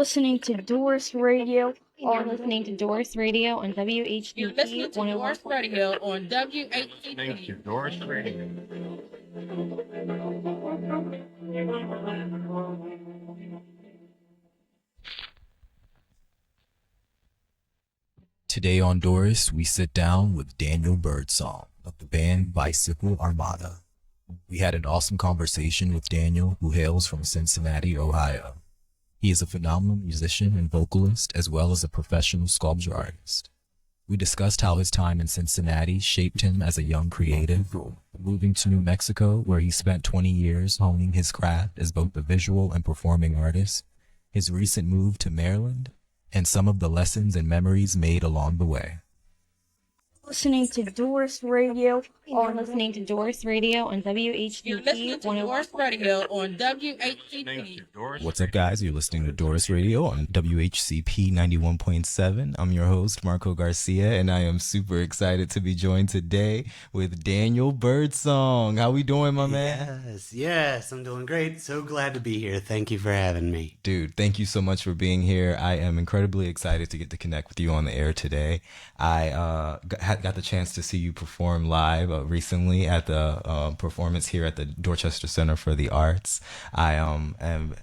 listening to DORiS Radio You're listening to DORiS Radio on WHDP. You're listening to DORiS Radio on WHDP. Thank you, DORiS Radio. Today on DORiS, we sit down with Daniel Birdsong of the band Bicycle Armada. We had an awesome conversation with Daniel, who hails from Cincinnati, Ohio. He is a phenomenal musician and vocalist, as well as a professional sculpture artist. We discussed how his time in Cincinnati shaped him as a young creative, moving to New Mexico, where he spent 20 years honing his craft as both a visual and performing artist, his recent move to Maryland, and some of the lessons and memories made along the way. listening to DORiS Radio You're listening to DORiS Radio on You're listening WHDP. to DORiS Radio on Thank WHDP. you, DORiS. What's up, guys? You're listening to DORiS Radio on WHCP 91.7. I'm your host, Marco Garcia, and I am super excited to be joined today with Daniel Birdsong. How we doing, my man? Yes, I'm doing great. So glad to be here. Thank you for having me. Dude, thank you so much for being here. I am incredibly excited to get to connect with you on the air today. I got the chance to see you perform live recently at the performance here at the Dorchester Center for the Arts. I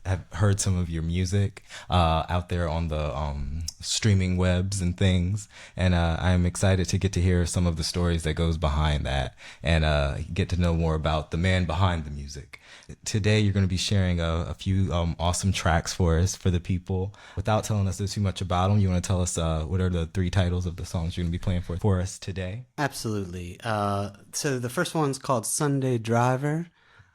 have heard some of your music out there on the streaming webs and things, and I'm excited to get to hear some of the stories that goes behind that and get to know more about the man behind the music. Today, you're going to be sharing a few awesome tracks for us, for the people. Without telling us too much about them, you want to tell us what are the 3 titles of the songs you're going to be playing for us today? Absolutely. So the first one's called Sunday Driver.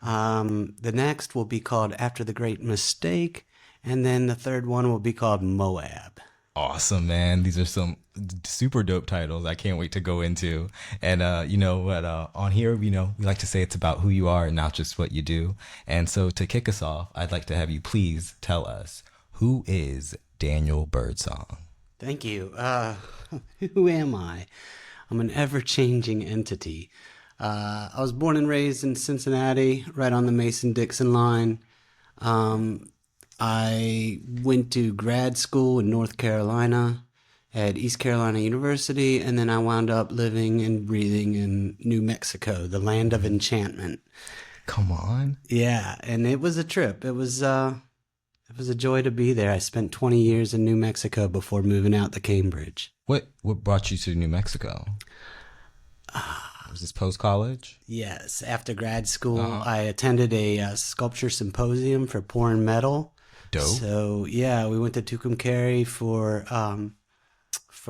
The next will be called After the Great Mistake. And then the third one will be called Moab. Awesome, man. These are some super dope titles I can't wait to go into. And you know what, on here, we like to say it's about who you are and not just what you do. And so to kick us off, I'd like to have you please tell us, who is Daniel Birdsong? Thank you. Who am I? I'm an ever-changing entity. I was born and raised in Cincinnati, right on the Mason-Dixon line. I went to grad school in North Carolina at East Carolina University, and then I wound up living and breathing in New Mexico, the land of enchantment. Come on. Yeah, and it was a trip. It was a joy to be there. I spent 20 years in New Mexico before moving out to Cambridge. What brought you to New Mexico? Was this post-college? Yes, after grad school, I attended a sculpture symposium for pouring metal. Dope. So yeah, we went to Tucumcari for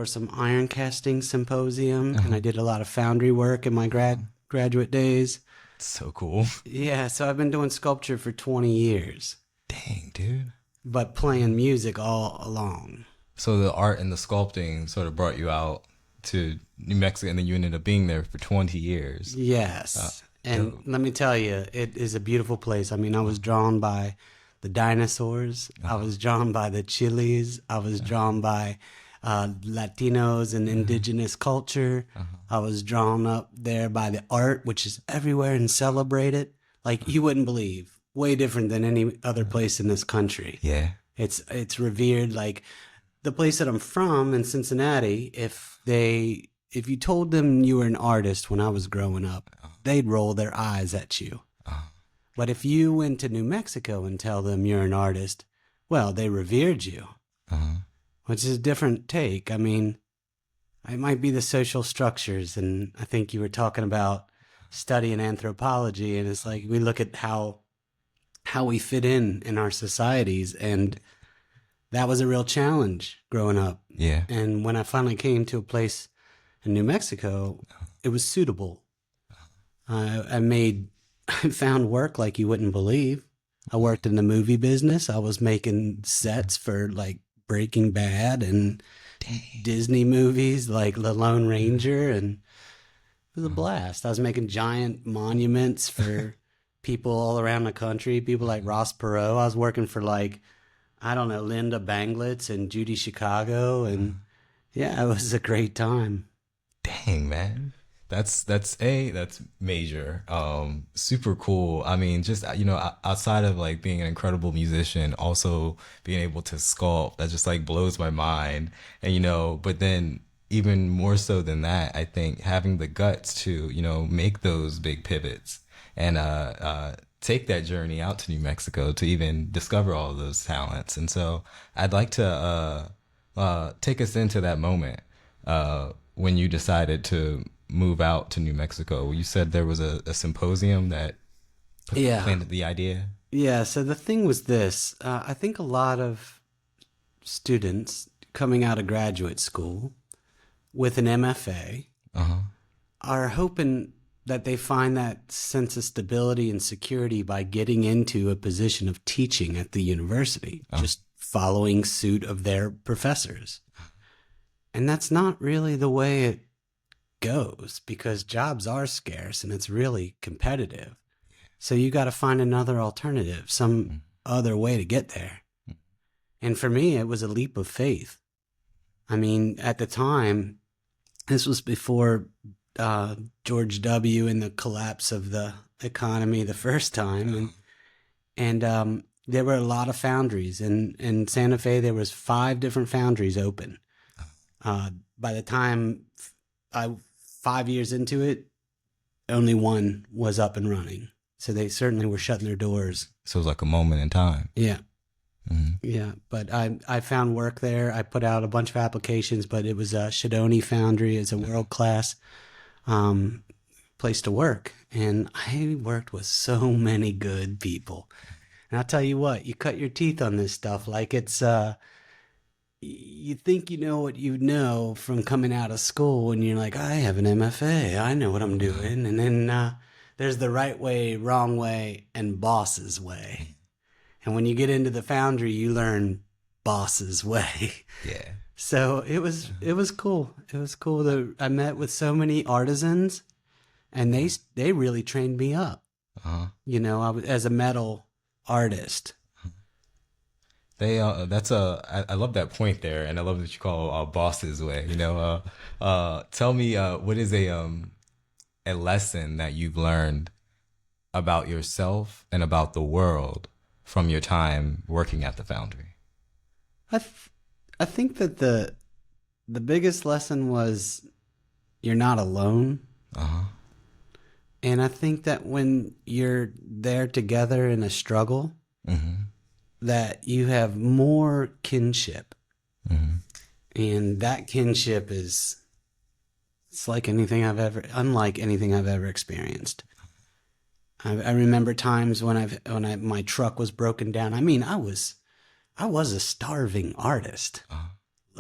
some iron casting symposium, and I did a lot of foundry work in my graduate days. So cool. Yeah, so I've been doing sculpture for 20 years. Dang, dude. But playing music all along. So the art and the sculpting sort of brought you out to New Mexico, and then you ended up being there for 20 years. Yes. And let me tell you, it is a beautiful place. I mean, I was drawn by the dinosaurs. I was drawn by the chilies. I was drawn by Latinos and indigenous culture. I was drawn up there by the art, which is everywhere and celebrated. Like you wouldn't believe. Way different than any other place in this country. Yeah. It's revered. Like the place that I'm from in Cincinnati, if you told them you were an artist when I was growing up, they'd roll their eyes at you. But if you went to New Mexico and tell them you're an artist, well, they revered you, which is a different take. I mean, it might be the social structures, and I think you were talking about studying anthropology, and it's like we look at how we fit in our societies, and that was a real challenge growing up. Yeah. And when I finally came to a place in New Mexico, it was suitable. I found work like you wouldn't believe. I worked in the movie business. I was making sets for like Breaking Bad and Disney movies like The Lone Ranger, and it was a blast. I was making giant monuments for people all around the country, people like Ross Perot. I was working for like, I don't know, Linda Banglitz and Judy Chicago, and yeah, it was a great time. Dang, man. That's major. Super cool. I mean, just outside of like being an incredible musician, also being able to sculpt, that just like blows my mind. And but then even more so than that, I think having the guts to, make those big pivots and take that journey out to New Mexico to even discover all of those talents. And so I'd like to take us into that moment when you decided to move out to New Mexico. You said there was a symposium that planted the idea. Yeah, so the thing was this. I think a lot of students coming out of graduate school with an MFA are hoping that they find that sense of stability and security by getting into a position of teaching at the university, just following suit of their professors. And that's not really the way it goes, because jobs are scarce and it's really competitive. So you got to find another alternative, some other way to get there. And for me, it was a leap of faith. I mean, at the time, this was before George W. and the collapse of the economy the first time. And there were a lot of foundries. In Santa Fe, there was 5 different foundries open. By the time 5 years into it, only one was up and running. So they certainly were shutting their doors. So it was like a moment in time. Yeah. Yeah. But I found work there. I put out a bunch of applications, but it was a Shadoni Foundry. It's a world-class place to work. And I worked with so many good people. And I'll tell you what, you cut your teeth on this stuff like it's... you think you know what you know from coming out of school, and you're like, I have an MFA, I know what I'm doing. And then there's the right way, wrong way, and boss's way. And when you get into the foundry, you learn boss's way. Yeah. So it was cool. It was cool that I met with so many artisans, and they really trained me up. I was as a metal artist. I love that point there, and I love that you call boss's way. Tell me what is a lesson that you've learned about yourself and about the world from your time working at the foundry? I think that the biggest lesson was you're not alone. And I think that when you're there together in a struggle, that you have more kinship. And that kinship it's unlike anything I've ever experienced. I remember times when my truck was broken down. I mean, I was a starving artist.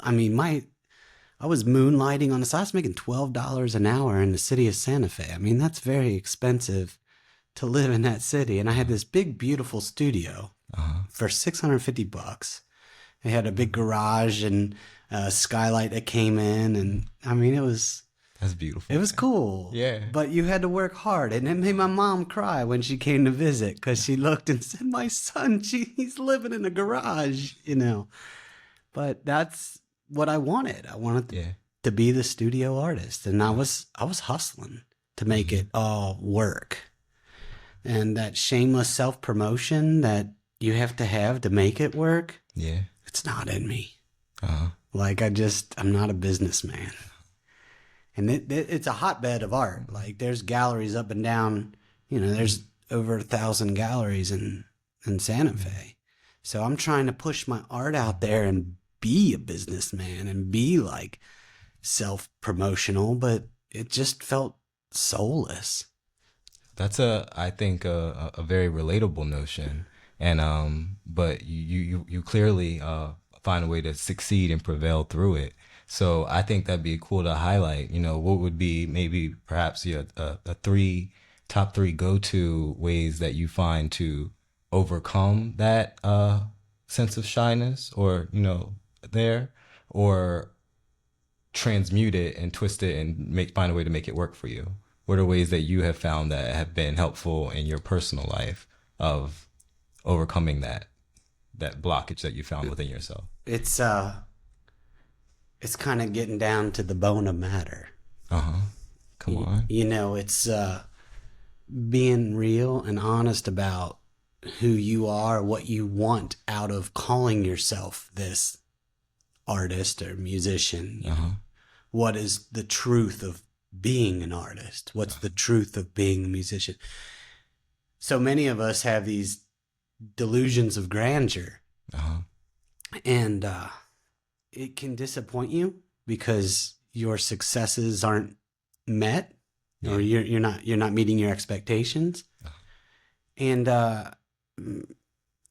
I mean, I was moonlighting on the side. I was making $12 an hour in the city of Santa Fe. I mean, that's very expensive to live in that city. And I had this big, beautiful studio for $650. It had a big garage and a skylight that came in. And I mean, that's beautiful. It was cool. Yeah. But you had to work hard. And it made my mom cry when she came to visit, because she looked and said, my son, he's living in a garage, But that's what I wanted. I wanted to be the studio artist. And I was hustling to make it all work. And that shameless self-promotion that you have to make it work. Yeah. It's not in me. Like I'm not a businessman. And it's a hotbed of art. Like there's galleries up and down, there's over 1,000 galleries in Santa Fe. So I'm trying to push my art out there and be a businessman and be like self-promotional, but it just felt soulless. That's I think a very relatable notion. And but you clearly find a way to succeed and prevail through it. So I think that'd be cool to highlight, what would be maybe perhaps your top three go-to ways that you find to overcome that sense of shyness, or or transmute it and twist it and find a way to make it work for you. What are ways that you have found that have been helpful in your personal life of overcoming that blockage that you found within yourself? It's kind of getting down to the bone of matter. Come on. You know, it's being real and honest about who you are, what you want out of calling yourself this artist or musician. You know? What is the truth of being an artist? What's the truth of being a musician? So many of us have these delusions of grandeur, and it can disappoint you because your successes aren't met, or you're not meeting your expectations, and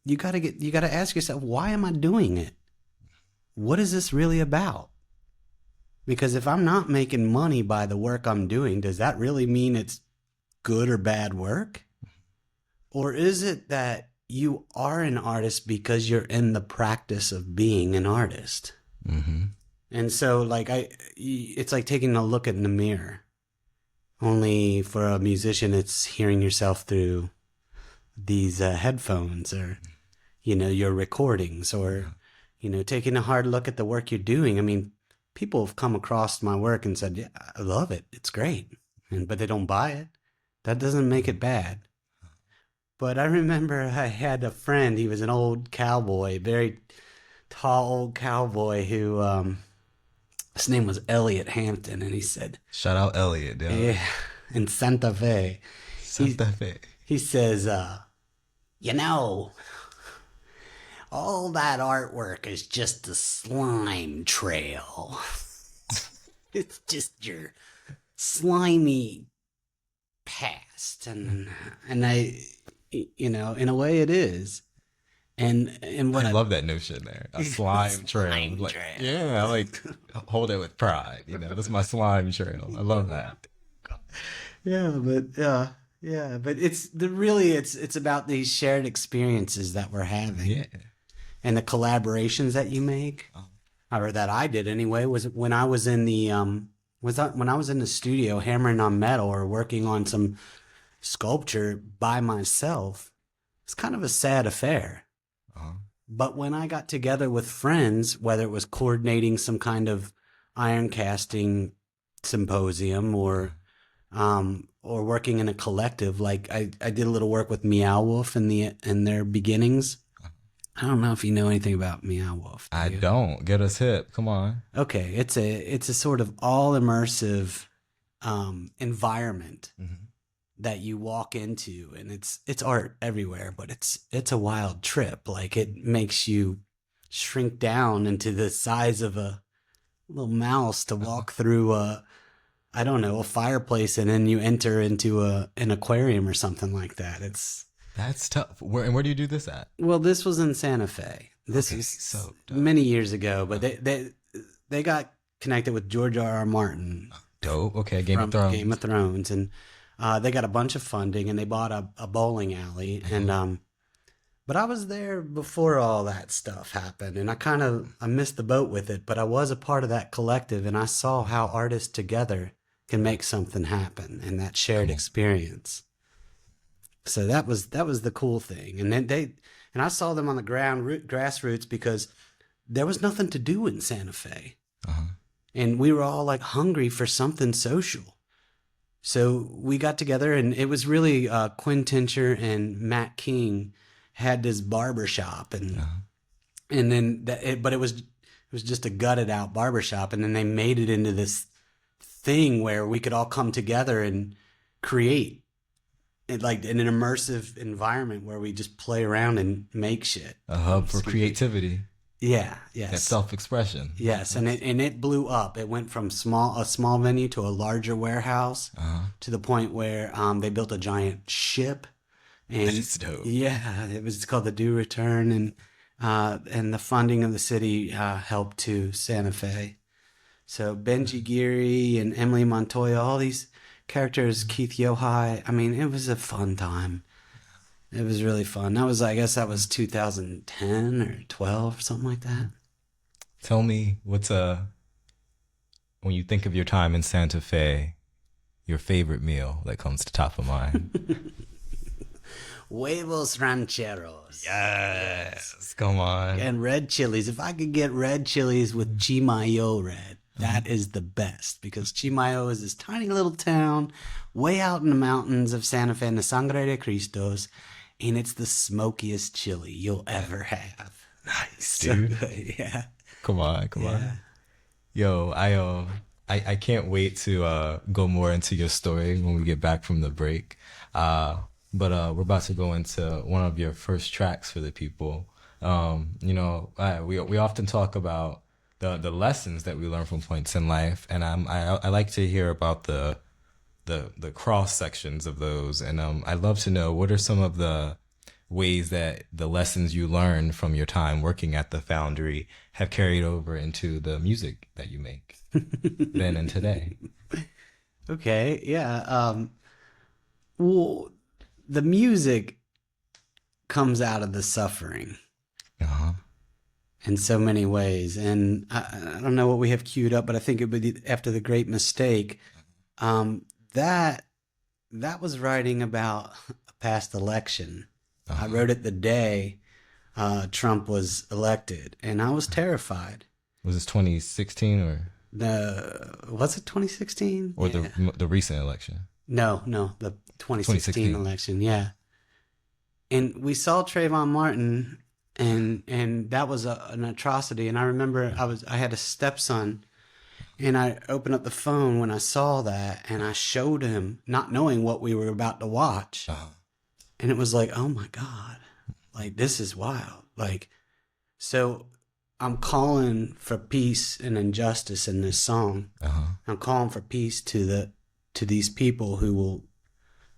you gotta ask yourself, why am I doing it? What is this really about? Because if I'm not making money by the work I'm doing, does that really mean it's good or bad work? Or is it that you are an artist because you're in the practice of being an artist? And so, like, it's like taking a look in the mirror. Only for a musician, it's hearing yourself through these headphones, or, you know, your recordings, or, you know, taking a hard look at the work you're doing. I mean, people have come across my work and said, yeah, I love it. It's great. But they don't buy it. That doesn't make it bad. But I remember I had a friend, he was an old cowboy, very tall old cowboy who, his name was Elliot Hampton, and he said, Shout out Elliot. yeah, in Santa Fe. Santa Fe. He says, you know, all that artwork is just a slime trail. It's just your slimy past. And I, you know, in a way it is. And what I love that notion there. A slime trail. Slime Like, trail. yeah, I like hold it with pride. You know, that's my slime trail. I love that. Yeah, but it's about these shared experiences that we're having. Yeah. And the collaborations that you make, or that I did anyway, was when I was in the when I was in the studio hammering on metal or working on some sculpture by myself. It's kind of a sad affair. But when I got together with friends, whether it was coordinating some kind of iron casting symposium or working in a collective, like I did a little work with Meow Wolf in their beginnings. I don't know if you know anything about Meow Wolf. I don't. Get us hip. Come on. Okay, it's a sort of all immersive environment that you walk into, and it's art everywhere, but it's a wild trip. Like, it makes you shrink down into the size of a little mouse to walk through a fireplace, and then you enter into an aquarium or something like that. That's tough. Where do you do this at? Well, this was in Santa Fe. This is so dope. many years ago, but they got connected with George R.R. Martin. Dope. Okay, Game of Thrones, and they got a bunch of funding, and they bought a bowling alley, and but I was there before all that stuff happened, and I missed the boat with it, but I was a part of that collective, and I saw how artists together can make something happen, and that shared experience. So that was the cool thing, and then I saw them on the grassroots, because there was nothing to do in Santa Fe, and we were all like hungry for something social. So we got together, and it was really Quinn Tincher and Matt King had this barbershop, and then but it was just a gutted out barbershop, and then they made it into this thing where we could all come together and create it, like in an immersive environment where we just play around and make shit. A hub for creativity. Yeah, yes. That self-expression. Yes, and it blew up. It went from a small venue to a larger warehouse, to the point where they built a giant ship. And That's dope. Yeah, it's called the Do Return, and the funding of the city helped to Santa Fe. So Benji Geary and Emily Montoya, all these characters, Keith Yohai. I mean, it was a fun time. It was really fun. I guess that was 2010 or 12 or something like that. Tell me, what's when you think of your time in Santa Fe, your favorite meal that comes to top of mind? Huevos rancheros. Yes, come on. And red chilies. If I could get red chilies with Chimayo red. That is the best, because Chimayo is this tiny little town way out in the mountains of Santa Fe and the Sangre de Cristos, and it's the smokiest chili you'll ever have. Nice, So dude. good, yeah. Come on. Yeah. Yo, I can't wait to go more into your story when we get back from the break. But we're about to go into one of your first tracks for the people. We often talk about the lessons that we learn from points in life, and I like to hear about the cross sections of those. And I'd love to know, what are some of the ways that the lessons you learned from your time working at the foundry have carried over into the music that you make then and today? Okay, yeah. Well, the music comes out of the suffering Uh-huh. in so many ways. And I don't know what we have queued up, but I think it would be after the Great Mistake. That was writing about a past election. Uh-huh. I wrote it the day Trump was elected, and I was terrified. Was this 2016 or Was it 2016? or Yeah. the recent election? No, the 2016 election, yeah. And we saw Trayvon Martin, and that was an atrocity. And I remember I had a stepson, and I opened up the phone when I saw that, and I showed him, not knowing what we were about to watch. Uh-huh. And it was like, oh my God, like, this is wild. Like, so I'm calling for peace and injustice in this song. Uh-huh. I'm calling for peace to these people who will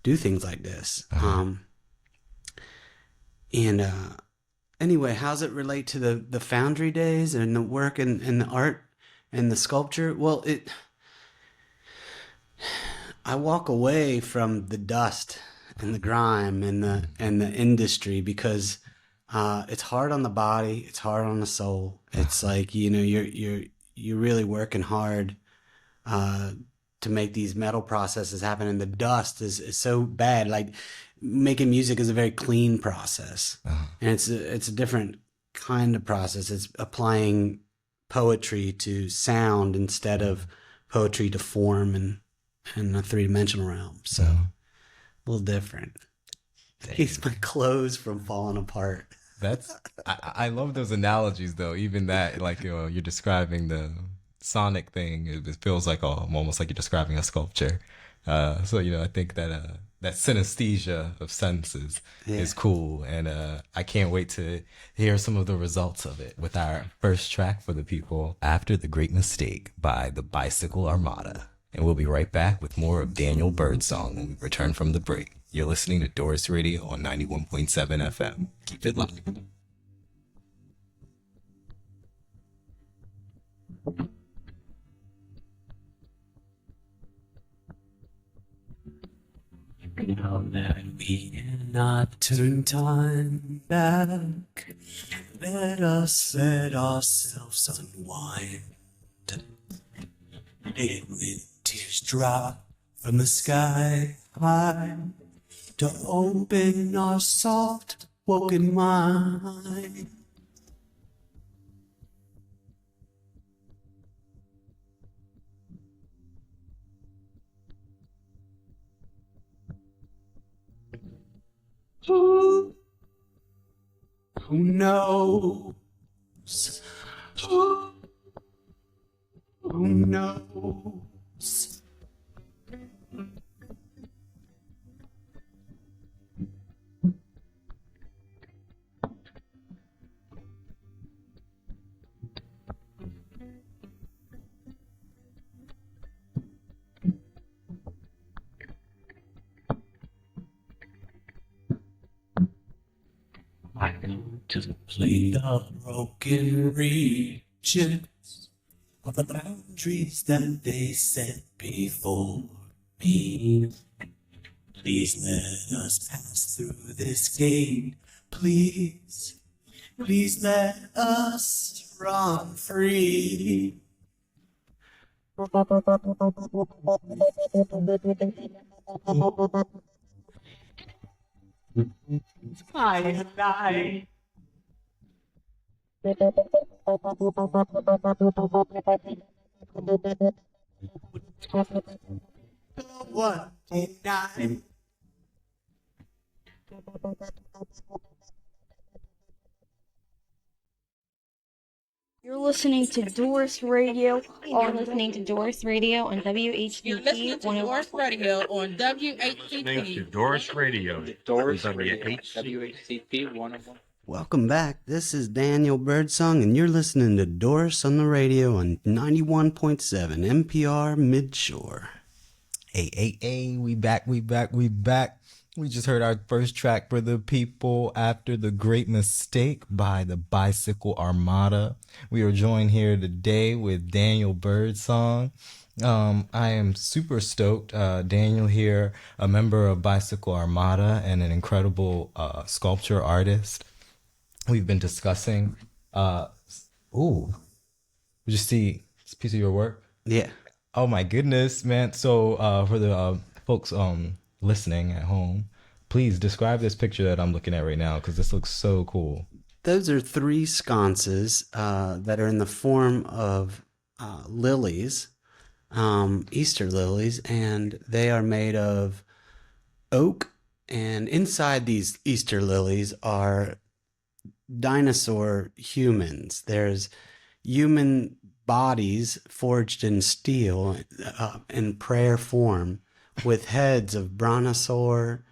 do things like this. Uh-huh. Anyway, how's it relate to the foundry days and the work and the art and the sculpture? Well, I walk away from the dust and the grime and the industry, because it's hard on the body, it's hard on the soul. It's like, you're really working hard to make these metal processes happen, and the dust is so bad. Like, making music is a very clean process, and it's a different kind of process. It's applying poetry to sound instead of poetry to form in a three-dimensional realm. So a little different. Keeps my clothes from falling apart. I love those analogies though. Even that, like, you're describing the sonic thing, it feels like almost like you're describing a sculpture. So I think that that synesthesia of senses is cool, and I can't wait to hear some of the results of it with our first track for the people, After the Great Mistake by the Bicycle Armada. And we'll be right back with more of Daniel Birdsong when we return from the break. You're listening to DORiS Radio on 91.7 FM. Keep it locked. Now that we cannot turn time back, let us let ourselves unwind. And when tears drop from the sky high, to open our soft woken mind. Who knows? Who knows? I come to play the broken regions of the boundaries that they set before me. Please let us pass through this gate. Please, please let us run free. I What denied? You're listening to DORiS Radio You're on listening to DORiS Radio on You're listening WHCP to 101. DORiS Radio on Listening to WHCP. DORiS Radio. DORiS WHCP. WHCP 101. Welcome back. This is Daniel Birdsong, and you're listening to DORiS on the radio on 91.7 NPR Midshore. Hey, we back. We just heard our first track for the people after the Great Mistake by the Bicycle Armada. We are joined here today with Daniel Birdsong. I am super stoked. Daniel here, a member of Bicycle Armada and an incredible sculpture artist. We've been discussing. Did you see this piece of your work? Yeah. Oh my goodness, man. So for the folks listening at home, please describe this picture that I'm looking at right now, because this looks so cool. Those are three sconces that are in the form of lilies, Easter lilies, and they are made of oak. And inside these Easter lilies are dinosaur humans. There's human bodies forged in steel in prayer form, with heads of brontosaur,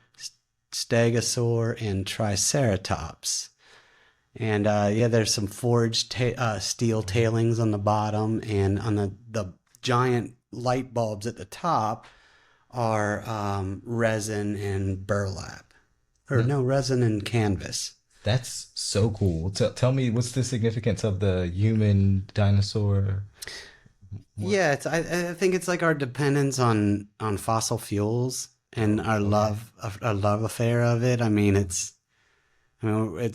stegosaur, and triceratops. And there's some forged steel tailings on the bottom, and on the giant light bulbs at the top are resin and burlap. Resin and canvas. That's so cool. Tell me, what's the significance of the human dinosaur? Yeah, I think it's like our dependence on fossil fuels and our love affair of it. I mean, it's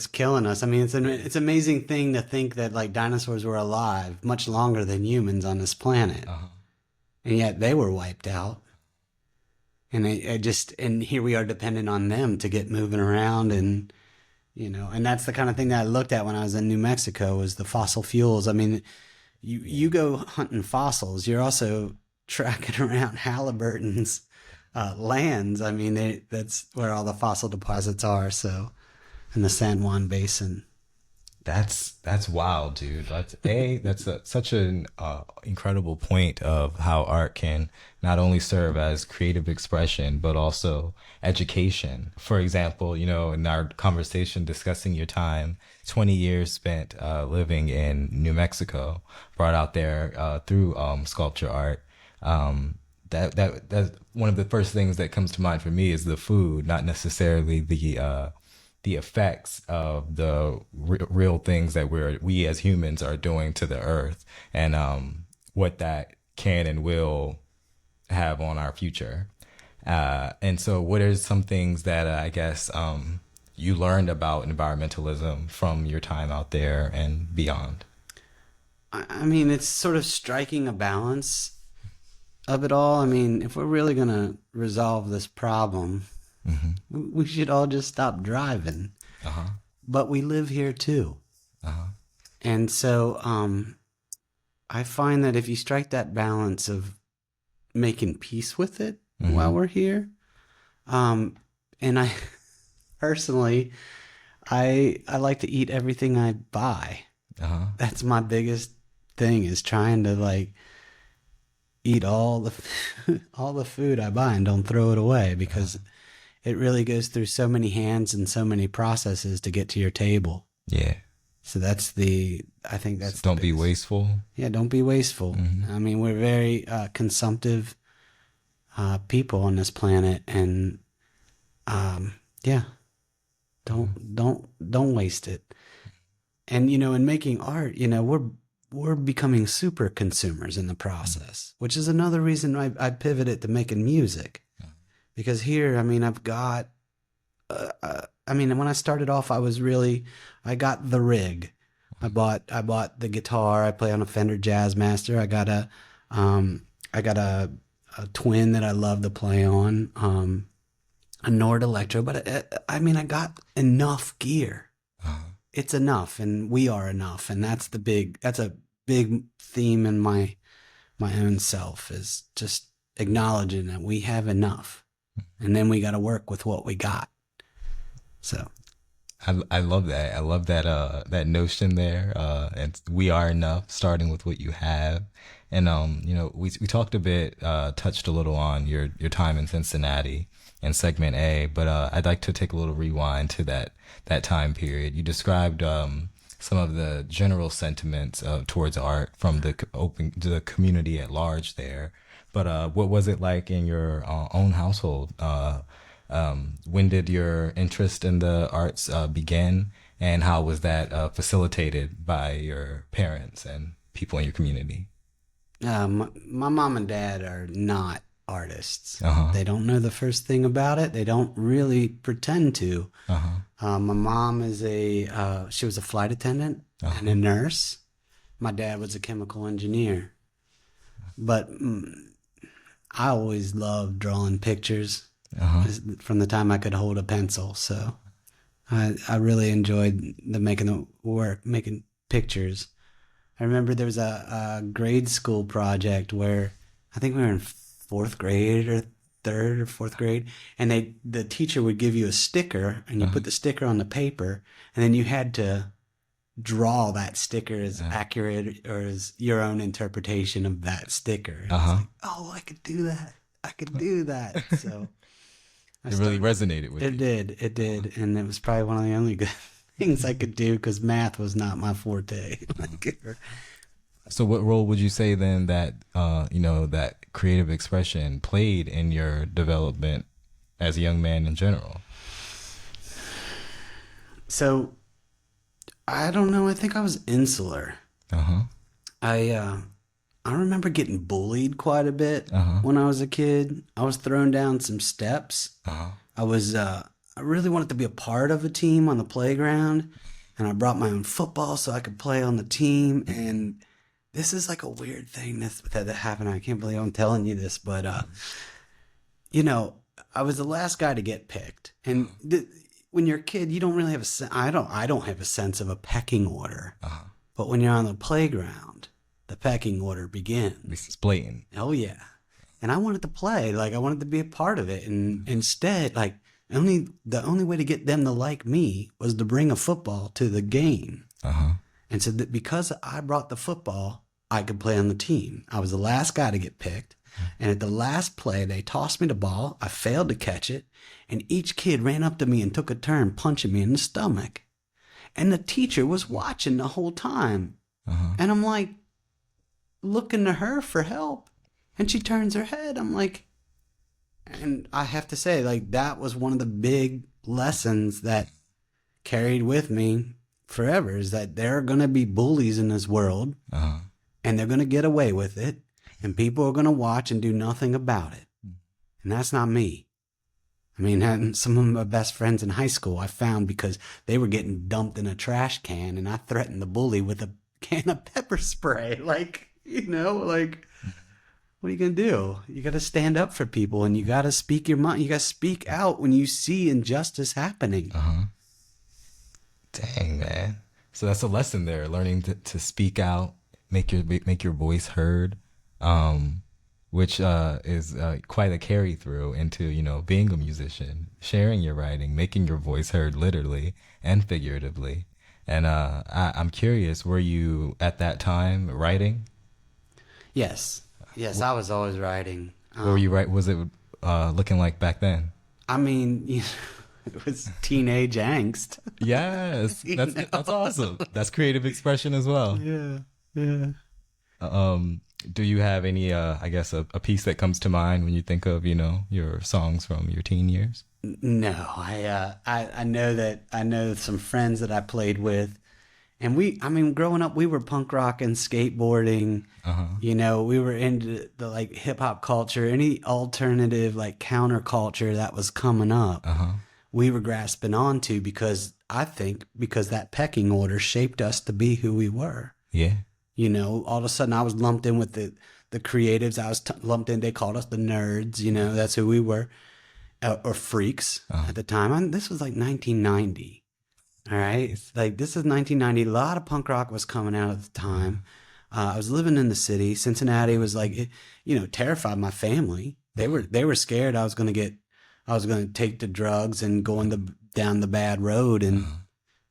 killing us. I mean, it's an amazing thing to think that like dinosaurs were alive much longer than humans on this planet, and yet they were wiped out. And and here we are dependent on them to get moving around, and and that's the kind of thing that I looked at when I was in New Mexico, was the fossil fuels. I mean, you go hunting fossils, you're also tracking around Halliburton's lands. I mean, that's where all the fossil deposits are. So, in the San Juan Basin. That's wild, dude. That's such an incredible point of how art can not only serve as creative expression, but also education. For example, in our conversation discussing your time, 20 years spent living in New Mexico, brought out there through sculpture art. That's one of the first things that comes to mind for me is the food, not necessarily the effects of the real things that we as humans are doing to the earth, and what that can and will have on our future. And so what are some things that I guess you learned about environmentalism from your time out there and beyond? I mean, it's sort of striking a balance of it all. I mean, if we're really going to resolve this problem, we should all just stop driving. But we live here too. And so I find that if you strike that balance of making peace with it while we're here, and I personally, I like to eat everything I buy. That's my biggest thing, is trying to like eat all the food I buy and don't throw it away, because it really goes through so many hands and so many processes to get to your table. Yeah. So I think that's Don't be wasteful. Yeah, don't be wasteful. I mean, we're very consumptive people on this planet, and don't waste it. And in making art, we're becoming super consumers in the process, which is another reason I pivoted to making music. Because here, I mean, I've got, when I started off, I got the rig. I bought the guitar. I play on a Fender Jazzmaster. I got a twin that I love to play on, a Nord Electro. But I got enough gear. It's enough, and we are enough. And that's a big theme in my my own self is just acknowledging that we have enough, and then we got to work with what we got. So I love that. I love that that notion there. And we are enough, starting with what you have. And you know, we talked a bit, touched a little on your time in Cincinnati in segment A, but I'd like to take a little rewind to that time period. You described some of the general sentiments towards art from the the community at large there. But what was it like in your own household? When did your interest in the arts begin, and how was that facilitated by your parents and people in your community? My mom and dad are not artists. Uh-huh. They don't know the first thing about it. They don't really pretend to. Uh-huh. My mom is she was a flight attendant and a nurse. My dad was a chemical engineer. But I always loved drawing pictures from the time I could hold a pencil. So I really enjoyed making pictures. I remember there was a grade school project where I think we were in fourth grade or third or fourth grade, and the teacher would give you a sticker, and you put the sticker on the paper, and then you had to draw that sticker as accurate or as your own interpretation of that sticker. And it's like, oh, I could do that. I could do that. So it really resonated with you. It did. And it was probably one of the only good things I could do, because math was not my forte. So what role would you say then that, that creative expression played in your development as a young man in general? So I don't know. I think I was insular. I remember getting bullied quite a bit when I was a kid. I was thrown down some steps. I really wanted to be a part of a team on the playground, and I brought my own football so I could play on the team. And this is like a weird thing that happened. I can't believe I'm telling you this, but I was the last guy to get picked. And when you're a kid, you don't really have I don't have a sense of a pecking order. But when you're on the playground, the pecking order begins. It's blatant. Oh yeah. And I wanted to play, like I wanted to be a part of it. And instead, like the only way to get them to like me was to bring a football to the game. And so that because I brought the football, I could play on the team. I was the last guy to get picked. And at the last play, they tossed me the ball. I failed to catch it. And each kid ran up to me and took a turn punching me in the stomach. And the teacher was watching the whole time. And I'm like, looking to her for help. And she turns her head. I'm like, and I have to say, like, that was one of the big lessons that carried with me forever, is that there are going to be bullies in this world, and they're going to get away with it, and people are going to watch and do nothing about it. And that's not me. I mean, some of my best friends in high school I found because they were getting dumped in a trash can, and I threatened the bully with a can of pepper spray. Like, what are you going to do? You got to stand up for people, and you got to speak your mind. You got to speak out when you see injustice happening. Dang, man. So that's a lesson there, learning to speak out, make your voice heard, which is quite a carry through into, being a musician, sharing your writing, making your voice heard literally and figuratively. And I'm curious, were you at that time writing? Yes, I was always writing. What were you was it looking like back then? I mean, it was teenage angst. Yes, that's awesome. That's creative expression as well. Yeah. Do you have any, I guess, a piece that comes to mind when you think of, your songs from your teen years? No, I know some friends that I played with, and growing up, we were punk rock and skateboarding. We were into the like hip hop culture, any alternative like counterculture that was coming up. We were grasping onto because that pecking order shaped us to be who we were. Yeah. All of a sudden I was lumped in with the creatives. I was lumped in. They called us the nerds. That's who we were, or freaks at the time. This was like 1990. All right. Like this is 1990. A lot of punk rock was coming out at the time. I was living in the city. Cincinnati was like, terrified my family. They were scared I was going to take to drugs and going down the bad road and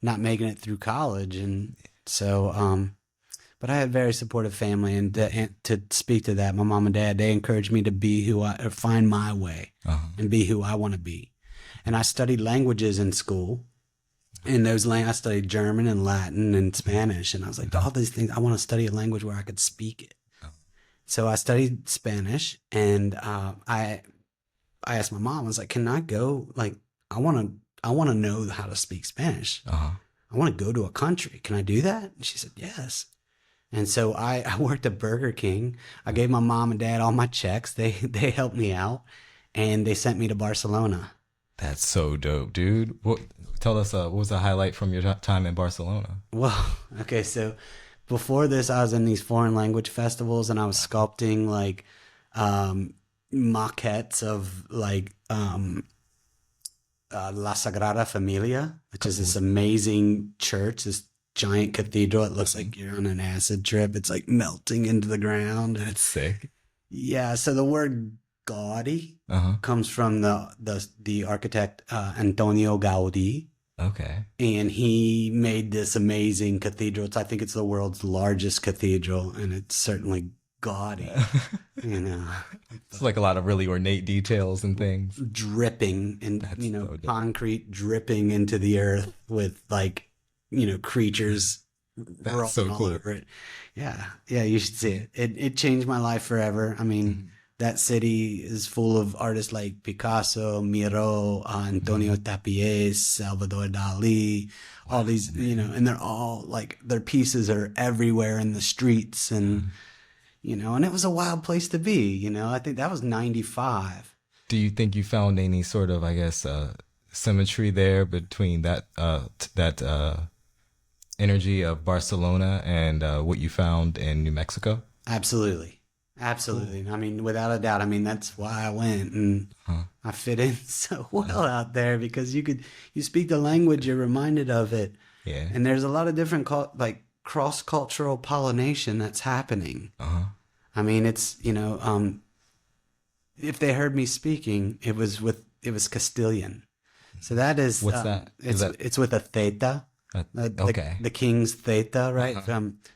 not making it through college. And so, but I had a very supportive family, and to speak to that, my mom and dad, they encouraged me to be or find my way and be who I want to be. And I studied languages in school. And I studied German and Latin and Spanish. And I was like, all these things, I want to study a language where I could speak it. So I studied Spanish, and I asked my mom, I was like, can I go? Like, I want to know how to speak Spanish. I want to go to a country. Can I do that? And she said, yes. And so I worked at Burger King. I gave my mom and dad all my checks. They helped me out, and they sent me to Barcelona. That's so dope, dude. Tell us, what was the highlight from your time in Barcelona? Well, okay, so before this, I was in these foreign language festivals, and I was sculpting like maquettes of like La Sagrada Familia, which is this amazing church, this giant cathedral. It looks like you're on an acid trip. It's like melting into the ground. That's sick. Yeah, so the word Gaudi comes from the architect Antonio Gaudí. Okay. And he made this amazing cathedral. I think it's the world's largest cathedral, and it's certainly gaudy. It's like a lot of really ornate details and things. Dripping and, so concrete dripping into the earth with like, creatures rolling so all cool. over it. Yeah. Yeah, you should see it. It changed my life forever. I mean, that city is full of artists like Picasso, Miro, Antonio Tapies, Salvador Dali, all these, and they're all like, their pieces are everywhere in the streets, and, and it was a wild place to be, I think that was 95. Do you think you found any sort of, I guess, symmetry there between that energy of Barcelona and what you found in New Mexico? Absolutely. Absolutely. Cool. I mean, without a doubt. I mean, that's why I went, and I fit in so well out there, because you speak the language, you're reminded of it. Yeah. And there's a lot of different cross-cultural pollination that's happening. I mean, it's, if they heard me speaking, it was Castilian. So that is, what's that? It's with a theta. Okay. The king's theta, right?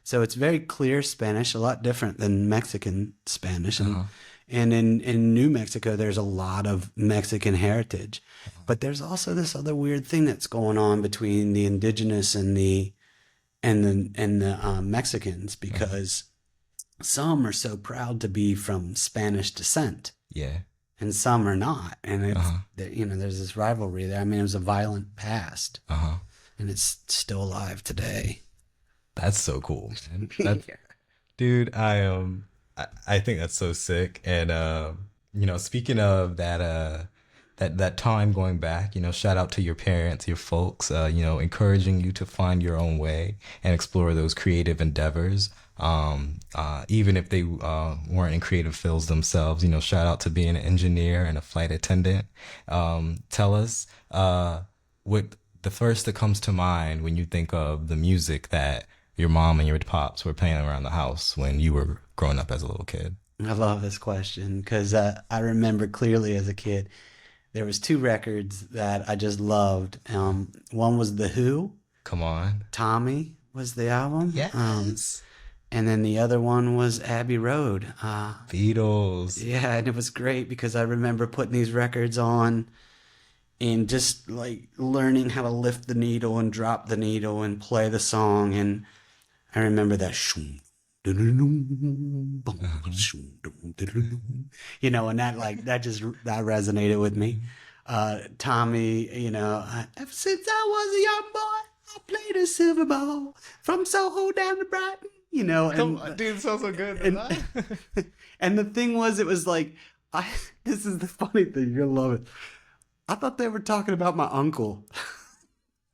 So it's very clear Spanish, a lot different than Mexican Spanish. And in New Mexico, there's a lot of Mexican heritage. But there's also this other weird thing that's going on between the indigenous and the Mexicans, because some are so proud to be from Spanish descent. Yeah. And some are not. And it's, there's this rivalry there. I mean, it was a violent past. And it's still alive today. That's so cool, man. Dude, I think that's so sick. And speaking of that time going back, shout out to your parents, your folks, encouraging you to find your own way and explore those creative endeavors. Even if they weren't in creative fields themselves, shout out to being an engineer and a flight attendant. Tell us what the first that comes to mind when you think of the music that your mom and your pops were playing around the house when you were growing up as a little kid. I love this question, because I remember clearly as a kid, there was 2 records that I just loved. One was The Who. Come on. Tommy was the album. Yes. And then the other one was Abbey Road. Beatles. Yeah, and it was great because I remember putting these records on and just like learning how to lift the needle and drop the needle and play the song. And I remember that, and that resonated with me. Tommy, ever since I was a young boy, I played a silver ball from Soho down to Brighton. Come on, dude, it sounds so good. And the thing was, it was like, this is the funny thing, you'll love it. I thought they were talking about my uncle.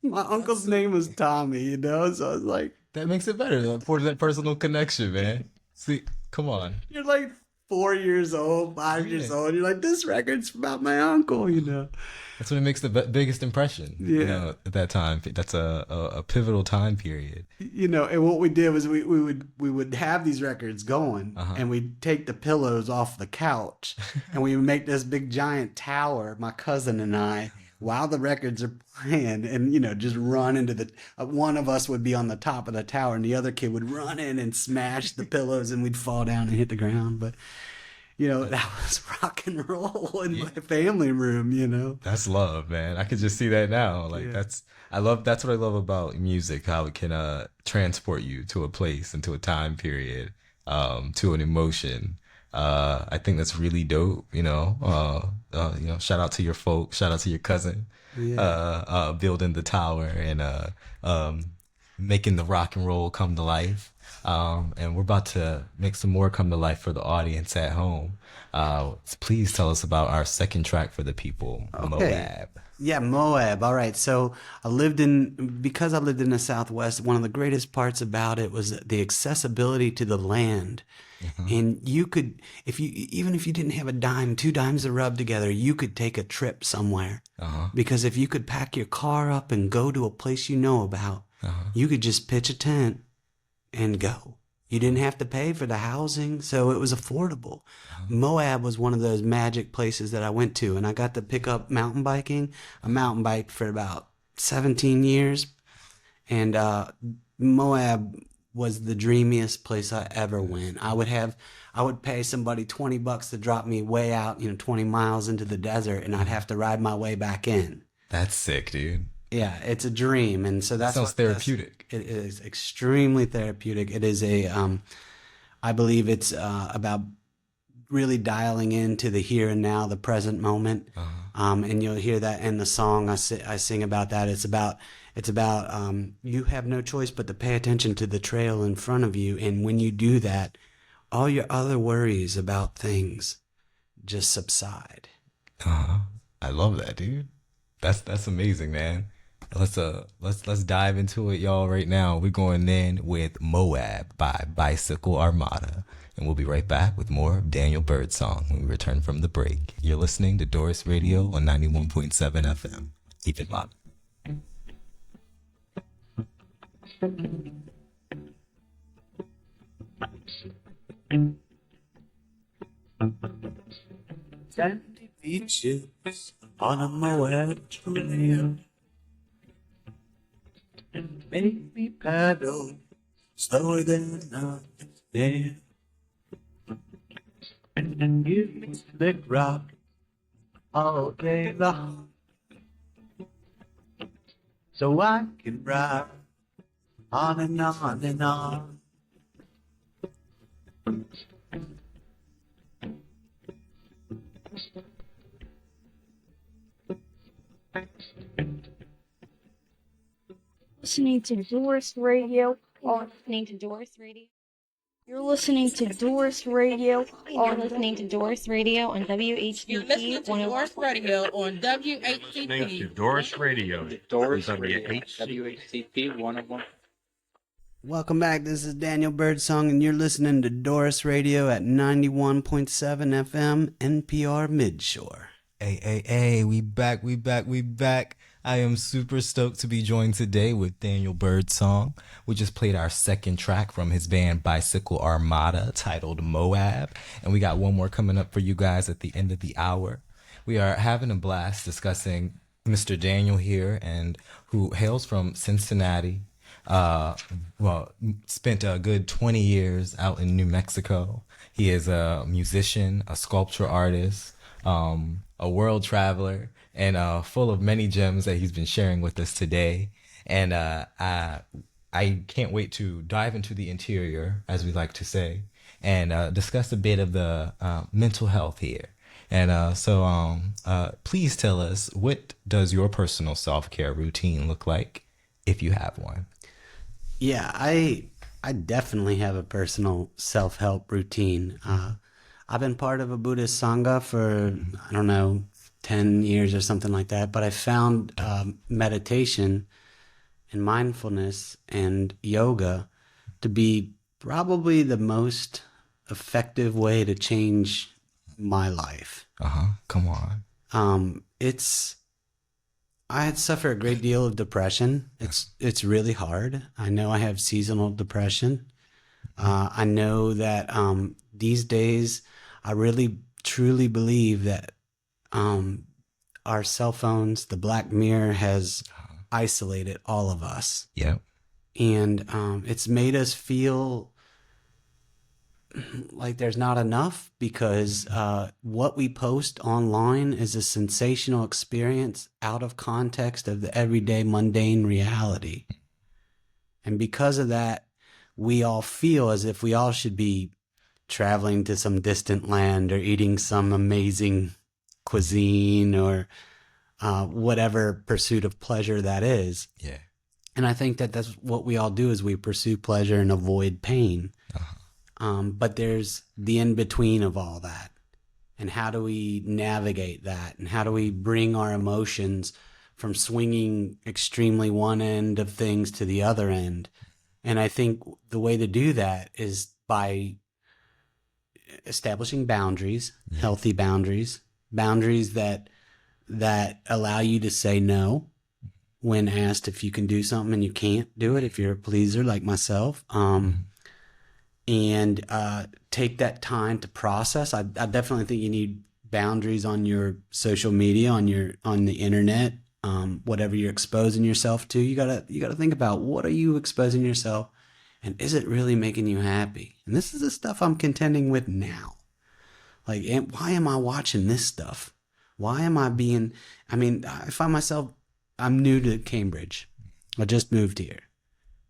My uncle's name was Tommy, so I was like... That makes it better, for that personal connection, man. See, come on. You're like 4 years old, 5 years old. You're like, this record's about my uncle, you know. That's when it makes the biggest impression. Yeah. You know, at that time. That's a pivotal time period. You know, and what we did was we would have these records going, and we'd take the pillows off the couch, and we would make this big giant tower, my cousin and I, while the records are playing, and, you know, just run into the, one of us would be on the top of the tower and the other kid would run in and smash the pillows and we'd fall down and hit the ground. But, you know, that was rock and roll in my family room, you know. That's love, man. I could just see that now. Like that's what I love about music, how it can transport you to a place and to a time period, to an emotion. I think that's really dope, you know. Shout out to your folks, shout out to your cousin, building the tower and making the rock and roll come to life. And we're about to make some more come to life for the audience at home. Please tell us about our second track for the people, Moab. Yeah, Moab. All right. So because I lived in the Southwest, one of the greatest parts about it was the accessibility to the land. And you could, even if you didn't have a dime, 2 dimes to rub together, you could take a trip somewhere. Because if you could pack your car up and go to a place you know about, you could just pitch a tent and go. You didn't have to pay for the housing, so it was affordable. Moab was one of those magic places that I went to, and I got to pick up mountain biking. I mountain biked for about 17 years, and Moab was the dreamiest place I ever went. I would pay somebody $20 to drop me way out, 20 miles into the desert, and I'd have to ride my way back in. That's sick, dude. Yeah, it's a dream, and so that's sounds therapeutic. It is extremely therapeutic. It is I believe it's about really dialing into the here and now, the present moment, and you'll hear that in the song I sing about that. It's about you have no choice but to pay attention to the trail in front of you, and when you do that, all your other worries about things just subside. I love that, dude. That's amazing, man. Let's dive into it, y'all. Right now, we're going in with Moab by Bicycle Armada, and we'll be right back with more of Daniel Birdsong when we return from the break. You're listening to DORiS Radio on 91.7 FM. Keep it locked. Sandy beaches on a Moab trail. Make me paddle slower than a snail. And give me slick rock all day long, so I can ride on and on and on. Listening to DORiS Radio. Listening to DORiS Radio. You're listening to DORiS Radio. You're listening to DORiS Radio on You're listening WHCP to DORiS Radio on Listening to WHCP. DORiS Radio. DORiS on Radio, WHCP. WHCP 101. Welcome back. This is Daniel Birdsong, and you're listening to DORiS Radio at 91.7 FM, NPR Midshore. Hey, we back. I am super stoked to be joined today with Daniel Birdsong. We just played our second track from his band Bicycle Armada titled Moab, and we got one more coming up for you guys at the end of the hour. We are having a blast discussing Mr. Daniel here, and who hails from Cincinnati. Spent a good 20 years out in New Mexico. He is a musician, a sculpture artist, a world traveler, and full of many gems that he's been sharing with us today. And I can't wait to dive into the interior, as we like to say, and discuss a bit of the mental health here. And so please tell us, what does your personal self-care routine look like, if you have one? Yeah, I definitely have a personal self-help routine. I've been part of a Buddhist Sangha for, 10 years or something like that, but I found meditation and mindfulness and yoga to be probably the most effective way to change my life. Come on. I had suffered a great deal of depression. It's really hard. I know I have seasonal depression. I know that these days I really truly believe that our cell phones, the Black Mirror, has isolated all of us. Yep. And it's made us feel like there's not enough, because what we post online is a sensational experience out of context of the everyday mundane reality. And because of that, we all feel as if we all should be traveling to some distant land or eating some amazing cuisine or whatever pursuit of pleasure that is. Yeah. And I think that that's what we all do, is we pursue pleasure and avoid pain. But there's the in-between of all that. And how do we navigate that? And how do we bring our emotions from swinging extremely one end of things to the other end? And I think the way to do that is by establishing boundaries, healthy boundaries, boundaries that allow you to say no when asked if you can do something and you can't do it, if you're a pleaser like myself. And take that time to process. I definitely think you need boundaries on your social media, on the internet, whatever you're exposing yourself to. You gotta think about, what are you exposing yourself, and is it really making you happy? And this is the stuff I'm contending with now. Like, why am I watching this stuff? Why am I I find myself, I'm new to Cambridge. I just moved here.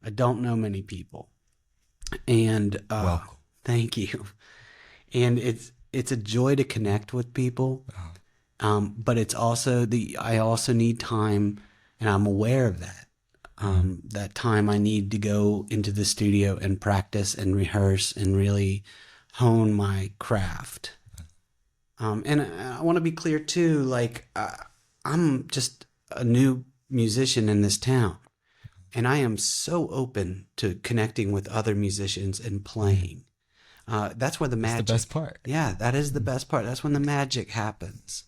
I don't know many people. And Welcome. Thank you. And it's a joy to connect with people. But it's also I also need time, and I'm aware of that. That time I need to go into the studio and practice and rehearse and really hone my craft. And I want to be clear too, like, I'm just a new musician in this town. And I am so open to connecting with other musicians and playing. That's where the magic. That's the best part. Yeah, that is the best part. That's when the magic happens.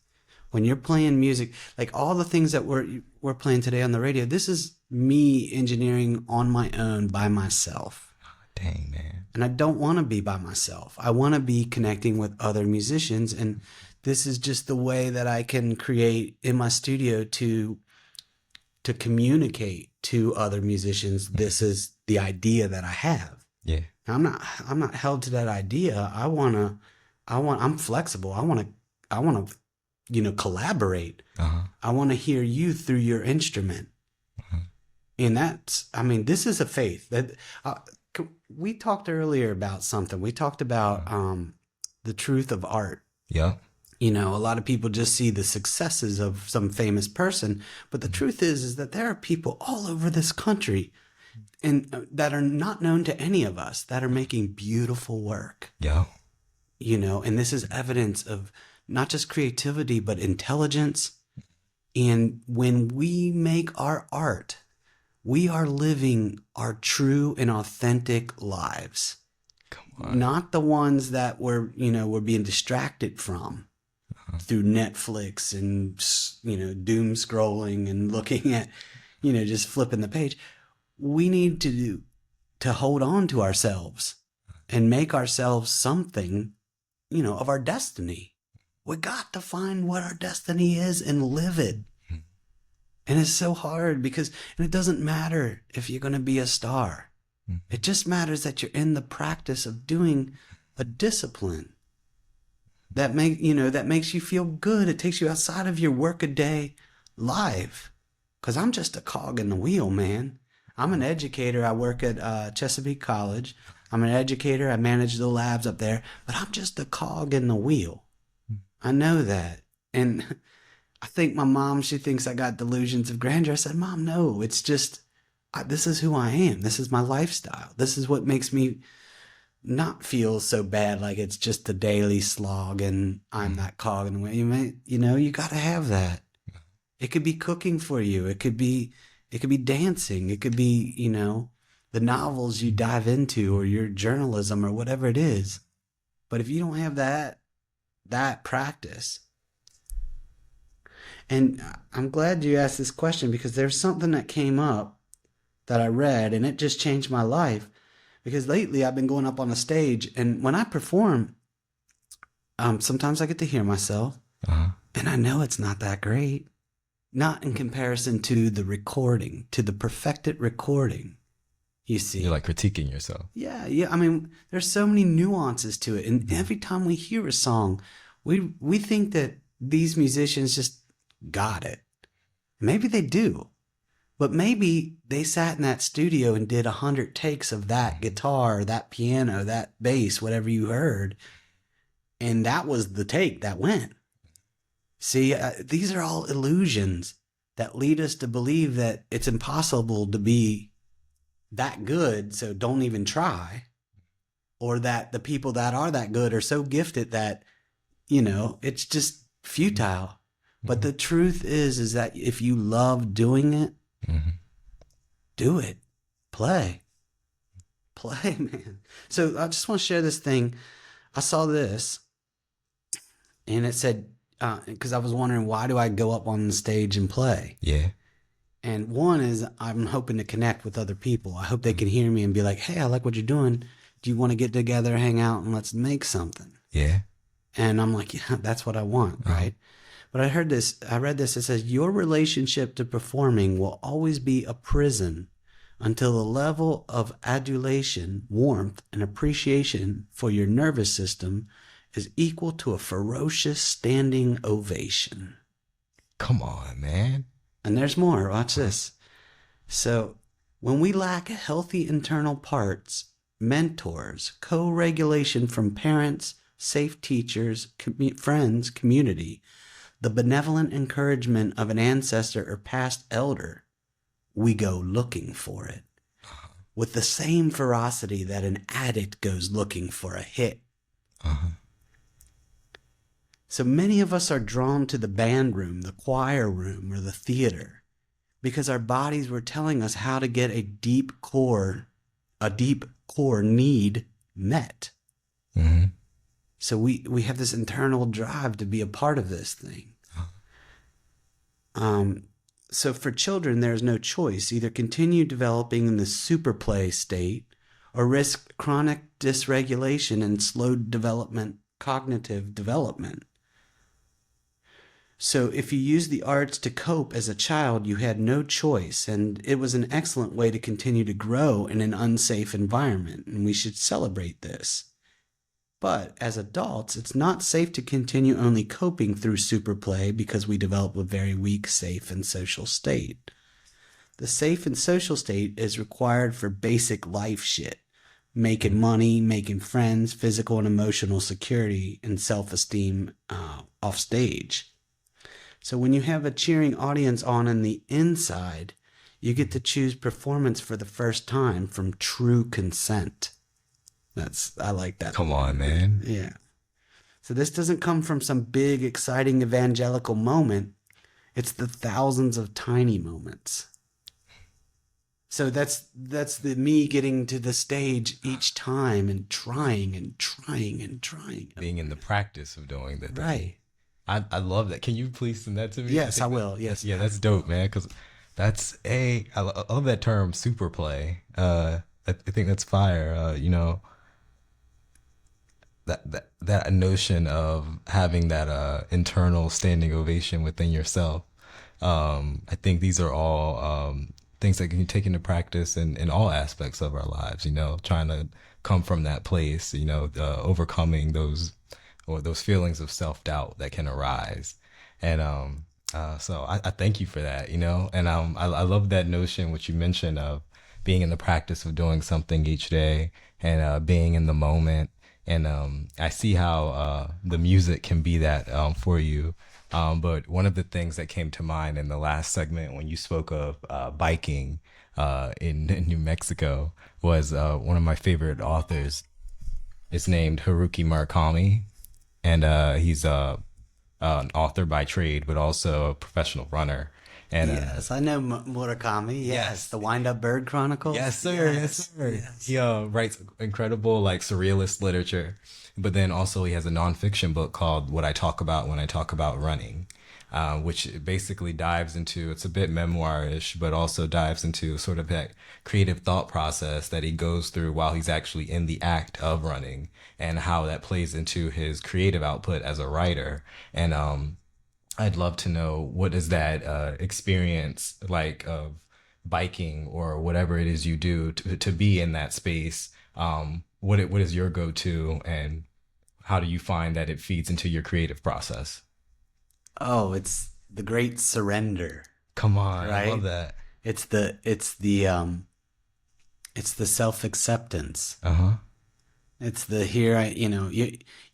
When you're playing music, like all the things that we're playing today on the radio, this is me engineering on my own by myself. Dang, man. And I don't want to be by myself. I want to be connecting with other musicians. And this is just the way that I can create in my studio to communicate to other musicians. This is the idea that I have. Yeah. I'm not held to that idea. I'm flexible. I want to, collaborate. I want to hear you through your instrument. And this is a faith that, we talked earlier about something. We talked about, the truth of art. Yeah. A lot of people just see the successes of some famous person, but the truth is that there are people all over this country and that are not known to any of us that are making beautiful work. Yeah. And this is evidence of not just creativity, but intelligence. And when we make our art, we are living our true and authentic lives. Come on. Not the ones that we're being distracted from through Netflix and, doom scrolling and looking at, just flipping the page. We need to hold on to ourselves and make ourselves something, of our destiny. We got to find what our destiny is and live it. And it's so hard because it doesn't matter if you're going to be a star. It just matters that you're in the practice of doing a discipline that makes you feel good. It takes you outside of your workaday life. Because I'm just a cog in the wheel, man. I'm an educator. I work at Chesapeake College. I'm an educator. I manage the labs up there. But I'm just a cog in the wheel. I know that. And I think my mom, she thinks I got delusions of grandeur. I said, Mom, no, it's just, this is who I am. This is my lifestyle. This is what makes me not feel so bad, like it's just a daily slog and I'm that cog in the way. You got to have that. It could be cooking for you. It could be dancing. It could be, the novels you dive into or your journalism or whatever it is. But if you don't have that practice, and I'm glad you asked this question, because there's something that came up that I read and it just changed my life. Because lately I've been going up on a stage, and when I perform, sometimes I get to hear myself, and I know it's not that great. Not in comparison to the recording, to the perfected recording. You see, You're like critiquing yourself. yeah. I mean, there's so many nuances to it, and every time we hear a song, we think that these musicians just got it. Maybe they do, but maybe they sat in that studio and did 100 takes of that guitar, that piano, that bass, whatever you heard, and that was the take that went. See, these are all illusions that lead us to believe that it's impossible to be that good, so don't even try. Or that the people that are that good are so gifted that, it's just futile. But the truth is that if you love doing it, do it. Play, man. So I just want to share this thing. I saw this, and it said, because I was wondering, why do I go up on the stage and play? Yeah. And one is I'm hoping to connect with other people. I hope they can hear me and be like, hey, I like what you're doing. Do you want to get together, hang out, and let's make something? Yeah. And I'm like, yeah, that's what I want, right? But I read this, it says, your relationship to performing will always be a prison until the level of adulation, warmth, and appreciation for your nervous system is equal to a ferocious standing ovation. Come on, man. And there's more. Watch this. So when we lack healthy internal parts, mentors, co-regulation from parents, safe teachers, friends, community, the benevolent encouragement of an ancestor or past elder, we go looking for it with the same ferocity that an addict goes looking for a hit. So many of us are drawn to the band room, the choir room, or the theater because our bodies were telling us how to get a deep core need met. So we have this internal drive to be a part of this thing. So for children, there's no choice. Either continue developing in the super play state or risk chronic dysregulation and slowed cognitive development. So if you use the arts to cope as a child, you had no choice, and it was an excellent way to continue to grow in an unsafe environment, and we should celebrate this. But as adults, it's not safe to continue only coping through superplay because we develop a very weak, safe, and social state. The safe and social state is required for basic life shit. Making money, making friends, physical and emotional security, and self-esteem off stage. So when you have a cheering audience on the inside, you get to choose performance for the first time from true consent. I like that. Come on, man. Yeah. So this doesn't come from some big, exciting evangelical moment. It's the thousands of tiny moments. So that's the me getting to the stage each time and trying and trying and trying. Being in the practice of doing that. Right. I love that. Can you please send that to me? Yes, I will. Yes. Yeah, that's dope, man. Because I love that term, super play. I think that's fire. That notion of having that internal standing ovation within yourself. I think these are all things that can be taken into practice in all aspects of our lives. Trying to come from that place. Overcoming those feelings of self-doubt that can arise. And so I thank you for that. And I love that notion which you mentioned of being in the practice of doing something each day and being in the moment. And I see how the music can be that for you. But one of the things that came to mind in the last segment when you spoke of biking in New Mexico was one of my favorite authors. It's named Haruki Murakami, and he's an author by trade, but also a professional runner. And Yes, I know Murakami. Yes, the Wind Up Bird Chronicles. yes, sir. Yes, sir. Yes. He writes incredible like surrealist literature, but then also he has a nonfiction book called "What I Talk About When I Talk About Running," which basically dives into, it's a bit memoir-ish, but also dives into sort of that creative thought process that he goes through while he's actually in the act of running, and how that plays into his creative output as a writer. And I'd love to know, what is that experience like of biking or whatever it is you do to be in that space? What is your go-to, and how do you find that it feeds into your creative process? Oh, it's the great surrender. Come on, I Right? love that. It's the self-acceptance. Uh-huh. It's the here I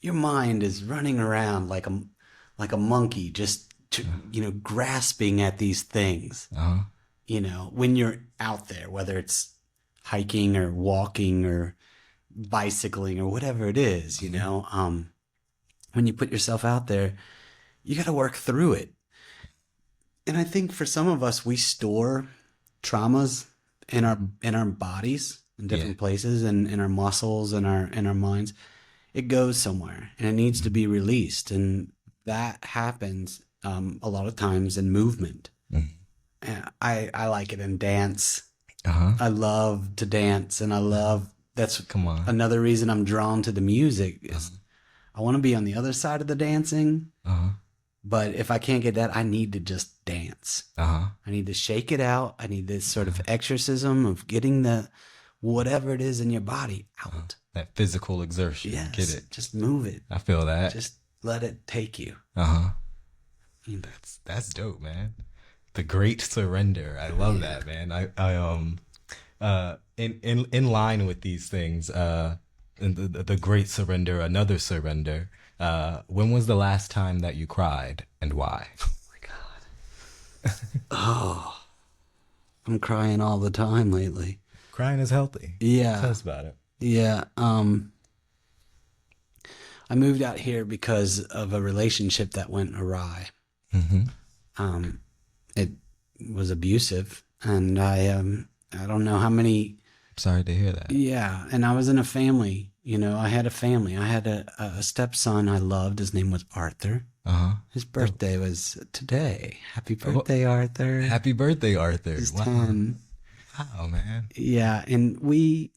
your mind is running around like a monkey, just grasping at these things. Uh-huh. When you're out there, whether it's hiking or walking or bicycling or whatever it is, when you put yourself out there, you got to work through it. And I think for some of us, we store traumas in our bodies in different places, and in our muscles and our minds. It goes somewhere and it needs to be released, and that happens a lot of times in movement. And I like it in dance. Uh-huh. I love to dance, and that's Come on. another reason I'm drawn to the music is I want to be on the other side of the dancing. Uh-huh. But if I can't get that, I need to just dance. Uh-huh. I need to shake it out. I need this sort of exorcism of getting the whatever it is in your body out. That physical exertion. Yes. Get it? Just move it. I feel that. Just let it take you. Uh-huh. Mm. That's dope, man. The great surrender. I love that, man. In line with these things, the great surrender, another surrender. When was the last time that you cried, and why? Oh, I'm crying all the time lately. Crying is healthy. Yeah. Tell us about it. Yeah. I moved out here because of a relationship that went awry. Mm-hmm. It was abusive, and I don't know how many. Sorry to hear that. Yeah, and I was in a family. I had a family. I had a stepson I loved. His name was Arthur. Uh-huh. His birthday was today. Happy birthday, Arthur. Happy birthday, Arthur. He's Wow. 10. Wow, man. Yeah, and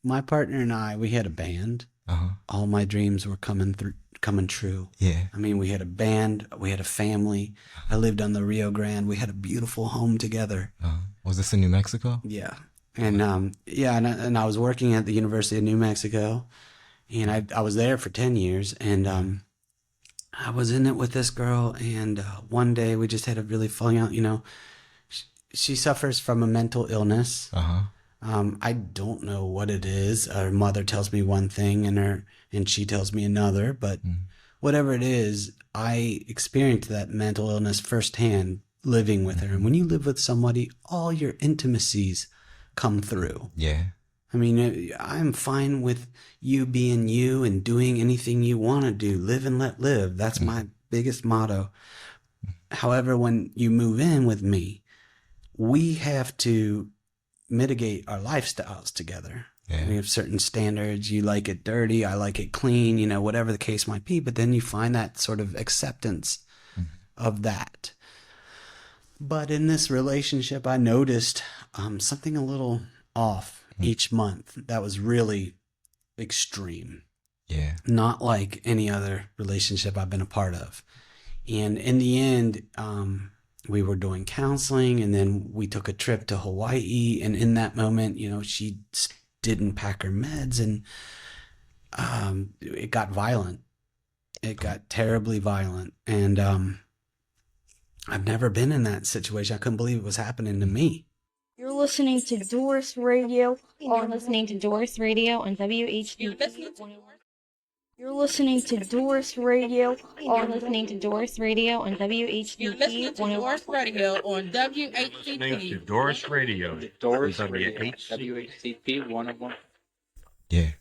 my partner and I, we had a band. Uh-huh. All my dreams were coming true. Yeah. I mean, we had a band, we had a family. I lived on the Rio Grande. We had a beautiful home together. Was this in New Mexico? Yeah. And and I was working at the University of New Mexico, and I was there for 10 years, and I was in it with this girl, and one day we just had a really falling out. She suffers from a mental illness. Uh-huh. I don't know what it is. Her mother tells me one thing, and she tells me another, but whatever it is, I experienced that mental illness firsthand living with her. And when you live with somebody, all your intimacies come through. Yeah. I mean, I'm fine with you being you and doing anything you want to do. Live and let live. That's my biggest motto. However, when you move in with me, we have to mitigate our lifestyles together. Yeah. We have certain standards. You like it dirty, I like it clean, whatever the case might be. But then you find that sort of acceptance of that. But in this relationship, I noticed something a little off each month that was really extreme. Yeah. Not like any other relationship I've been a part of. And in the end, we were doing counseling, and then we took a trip to Hawaii. And in that moment, she didn't pack her meds, and it got violent. It got terribly violent. And I've never been in that situation. I couldn't believe it was happening to me. You're listening to DORiS Radio. You're listening to DORiS Radio on WHD. You're listening to DORiS Radio. You're listening to DORiS Radio on You're listening WHD. to DORiS Radio on Listening to WHCP. DORiS Radio. DORiS on Radio, WHC. WHCP 101. Yeah.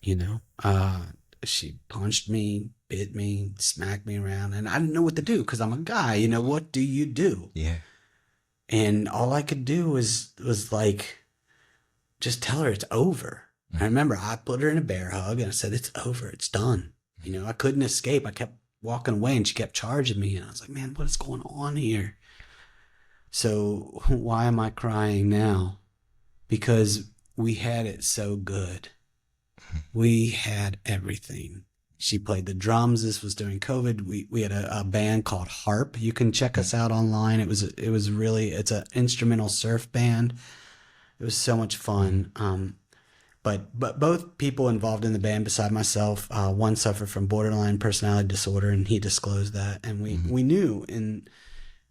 She punched me, bit me, smacked me around, and I didn't know what to do because I'm a guy. What do you do? Yeah. And all I could do was like, just tell her it's over. I remember I put her in a bear hug and I said, it's over. It's done. You know, I couldn't escape. I kept walking away and she kept charging me. And I was like, man, what is going on here? So why am I crying now? Because we had it so good. We had everything. She played the drums. This was during COVID. We had a band called Harp. You can check us out online. It's an instrumental surf band. It was so much fun. But both people involved in the band beside myself, one suffered from borderline personality disorder, and he disclosed that. And we knew, and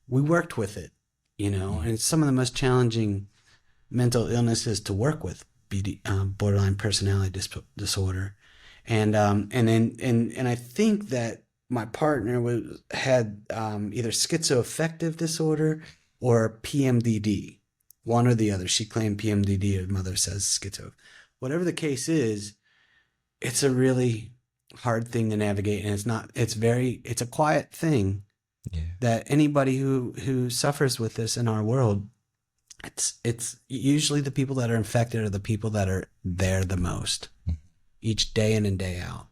we worked with it, you know, and it's some of the most challenging mental illnesses to work with, borderline personality disorder. And I think that my partner had either schizoaffective disorder or PMDD, one or the other. She claimed PMDD, her mother says schizo. Whatever the case is, it's a really hard thing to navigate, and it's a quiet thing that anybody who suffers with this in our world, it's usually the people that are infected are the people that are there the most, each day in and day out.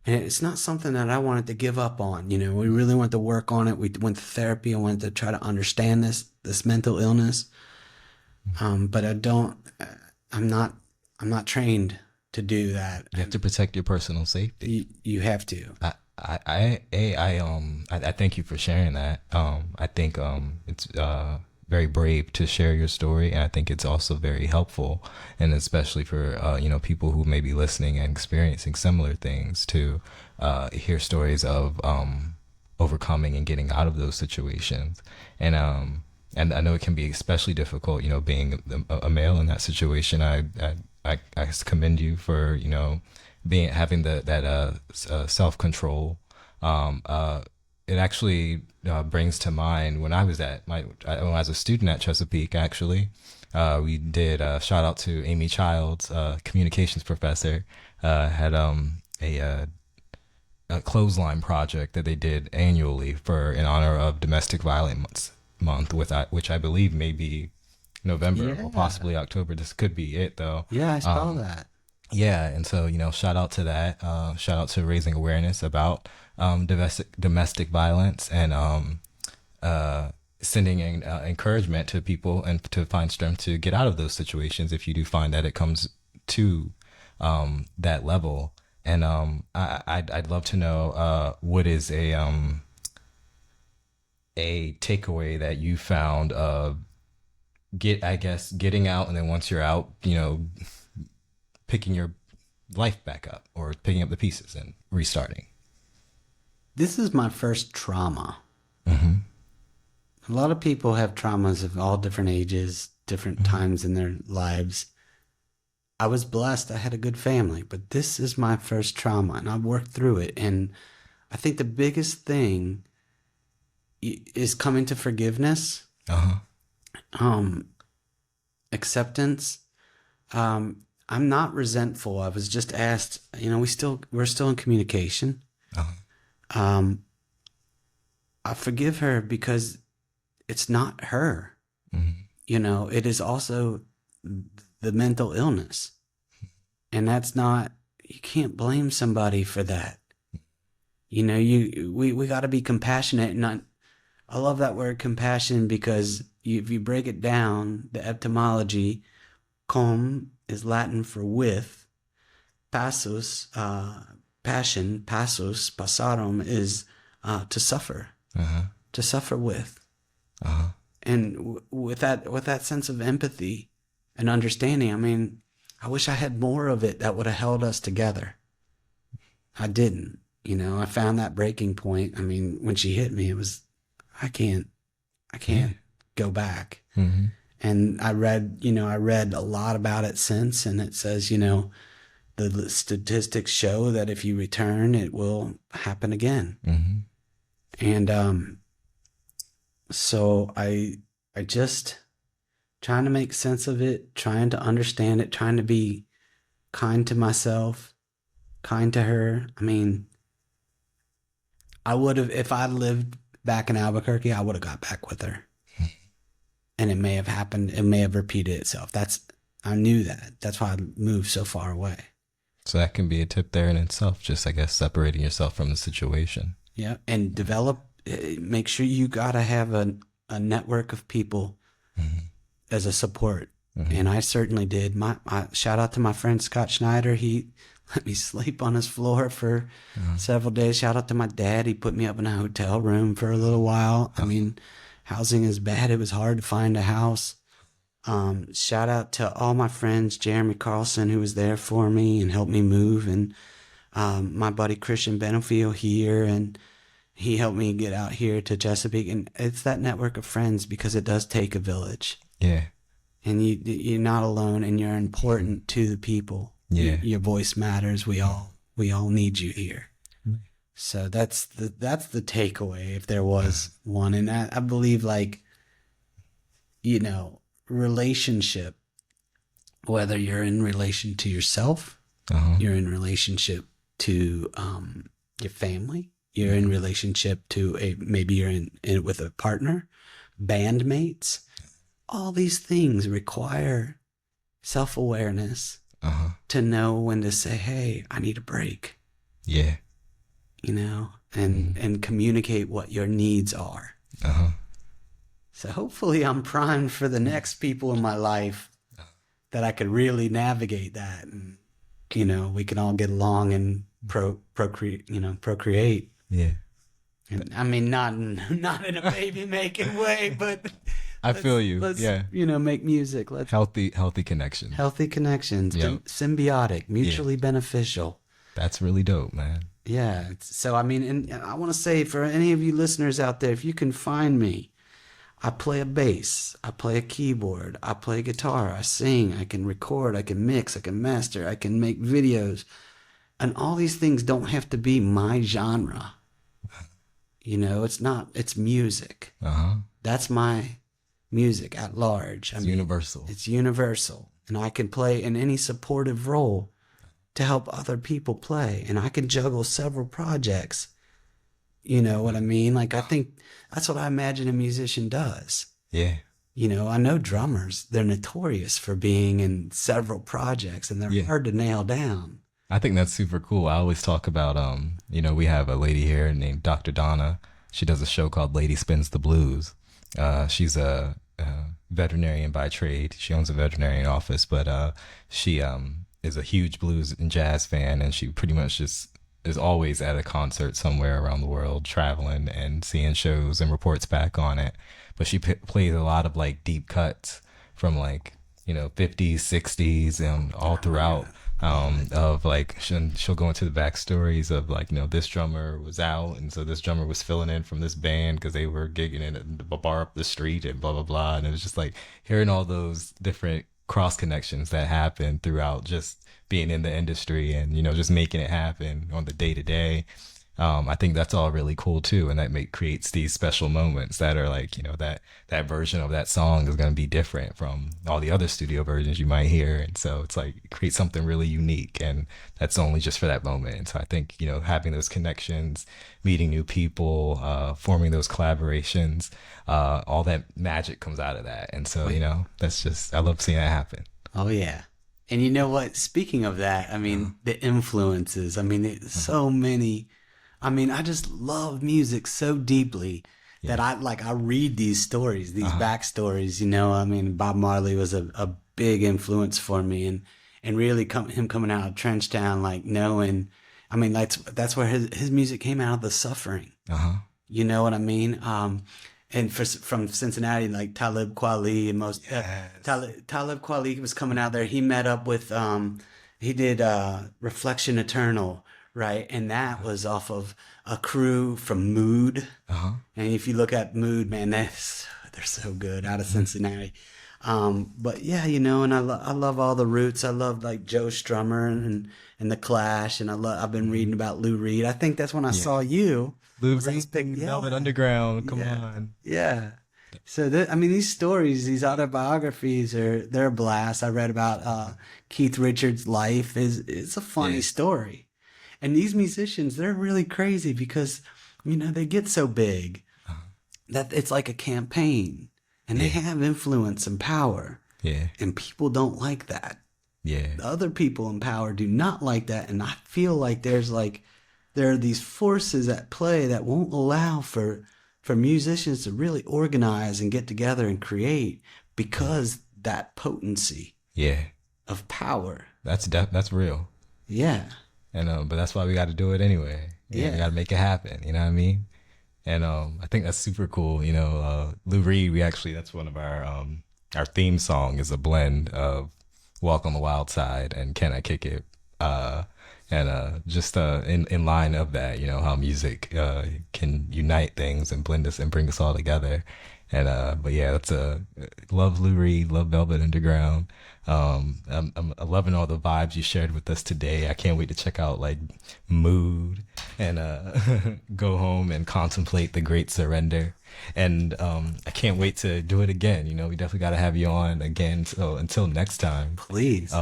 And it's not something that I wanted to give up on. You know, we really wanted to work on it. We went to therapy. I wanted to try to understand this mental illness. But I'm not trained to do that. You have to protect your personal safety. You have to. I thank you for sharing that. I think it's very brave to share your story, and I think it's also very helpful, and especially for people who may be listening and experiencing similar things, to hear stories of overcoming and getting out of those situations. And I know it can be especially difficult, being a male in that situation. I commend you for having that self-control. It actually brings to mind when I was when I was a student at Chesapeake. Actually, we did shout out to Amy Childs, communications professor, had a clothesline project that they did annually in honor of Domestic Violence Month, which I believe may be November or possibly October. This could be it, though. Yeah, I saw that. Yeah, and so shout out to that. Shout out to raising awareness about domestic violence, and sending encouragement to people and to find strength to get out of those situations if you do find that it comes to that level. And I'd love to know what is a takeaway that you found of getting out, and then once you're out, picking your life back up, or picking up the pieces and restarting. This is my first trauma. Mm-hmm. A lot of people have traumas of all different ages, different times in their lives. I was blessed. I had a good family, but this is my first trauma, and I've worked through it. And I think the biggest thing is coming to forgiveness, acceptance. I'm not resentful. I was just asked, we're still in communication. I forgive her because it's not her. Mm-hmm. It is also the mental illness. And you can't blame somebody for that. We got to be compassionate. And I love that word compassion, because if you break it down, the etymology, com is Latin for with, passus, passion, passus, passarum is to suffer, to suffer with. And with that sense of empathy and understanding, I wish I had more of it that would have held us together. I didn't. I found that breaking point. When she hit me, it was, I can't go back. Mm-hmm. And I read a lot about it since, and it says, the statistics show that if you return, it will happen again. Mm-hmm. And so I just trying to make sense of it, trying to understand it, trying to be kind to myself, kind to her. I would have, if I lived back in Albuquerque, I would have got back with her. and it may have happened. It may have repeated itself. I knew that. That's why I moved so far away. So that can be a tip there in itself, just, I guess, separating yourself from the situation. Yeah. And make sure you got to have a network of people as a support. And I certainly did. My shout out to my friend Scott Schneider. He let me sleep on his floor for several days. Shout out to my dad. He put me up in a hotel room for a little while. I mean, housing is bad. It was hard to find a house. Shout out to all my friends, Jeremy Carlson, who was there for me and helped me move, and my buddy Christian Benefield here, and he helped me get out here to Chesapeake. And it's that network of friends, because it does take a village. Yeah. And you're not alone, and you're important to the people. Yeah. Your voice matters. We all need you here. So that's the takeaway, if there was one. And I believe, like, relationship, whether you're in relation to yourself, you're in relationship to your family, you're in relationship to maybe you're in with a partner, bandmates, all these things require self-awareness to know when to say, hey, I need a break. Yeah. And communicate what your needs are. So hopefully I'm primed for the next people in my life that I could really navigate that, and we can all get along and procreate. Yeah. And I mean, not in a baby making way, but I feel you. Let's Yeah. Make music. Let's Healthy connections. healthy connections, Yep. symbiotic, mutually beneficial. That's really dope, man. Yeah. So I mean, and I want to say, for any of you listeners out there, if you can find me, I play a bass, I play a keyboard, I play guitar, I sing, I can record, I can mix, I can master, I can make videos. And all these things don't have to be my genre. It's music. That's my music at large. It's universal. It's universal. And I can play in any supportive role to help other people play. And I can juggle several projects. You know what I mean? Like, I think that's what I imagine a musician does. Yeah. I know drummers, they're notorious for being in several projects, and they're hard to nail down. I think that's super cool. I always talk about, we have a lady here named Dr. Donna. She does a show called Lady Spins the Blues. She's a veterinarian by trade. She owns a veterinarian office, but she is a huge blues and jazz fan, and she pretty much just is always at a concert somewhere around the world, traveling and seeing shows, and reports back on it. But she plays a lot of like deep cuts from 50s, 60s, and all throughout. Of like, she'll go into the backstories of this drummer was out, and so this drummer was filling in from this band because they were gigging in a bar up the street and blah blah blah. And it was just like hearing all those different cross connections that happen throughout just being in the industry, and just making it happen on the day to day. I think that's all really cool too, and that creates these special moments that are like, that version of that song is going to be different from all the other studio versions you might hear, and so it's like it creates something really unique, and that's only just for that moment. And so I think having those connections, meeting new people, forming those collaborations, all that magic comes out of that. And so that's just, I love seeing that happen. Oh yeah. And you know what? Speaking of that, I mean, the influences. I mean, so many. I mean, I just love music so deeply that I read these stories, these backstories. I mean, Bob Marley was a big influence for me, and really him coming out of Trenchtown, like knowing. I mean, that's where his music came out of the suffering. You know what I mean? And from Cincinnati, like Talib Kweli and Talib Kweli was coming out there. He met up with he did Reflection Eternal, right? And that was off of a crew from Mood. And if you look at Mood, man, they're so good, out of Cincinnati. But yeah, and I love all the roots. I love like Joe Strummer and the Clash, and I've been reading about Lou Reed. I think that's when I saw you. Lou Reed, Velvet Underground, come on. Yeah. So these stories, these autobiographies they're a blast. I read about Keith Richards' life. It's a funny story. And these musicians, they're really crazy because, they get so big that it's like a campaign. and they have influence and power. Yeah. And people don't like that. Yeah. The other people in power do not like that. And I feel like there are these forces at play that won't allow for musicians to really organize and get together and create, because that potency of power. That's real. Yeah. And but that's why we got to do it anyway. Yeah. We got to make it happen. You know what I mean? And I think that's super cool. You know, Lou Reed, that's one of our theme song is a blend of Walk on the Wild Side and Can I Kick It? Just in line of that, you know, how music can unite things and blend us and bring us all together. And but yeah, love Lou Reed, love Velvet Underground. I'm loving all the vibes you shared with us today. I can't wait to check out like Mood and go home and contemplate the Great Surrender. And I can't wait to do it again. You know, we definitely got to have you on again. So until next time, please.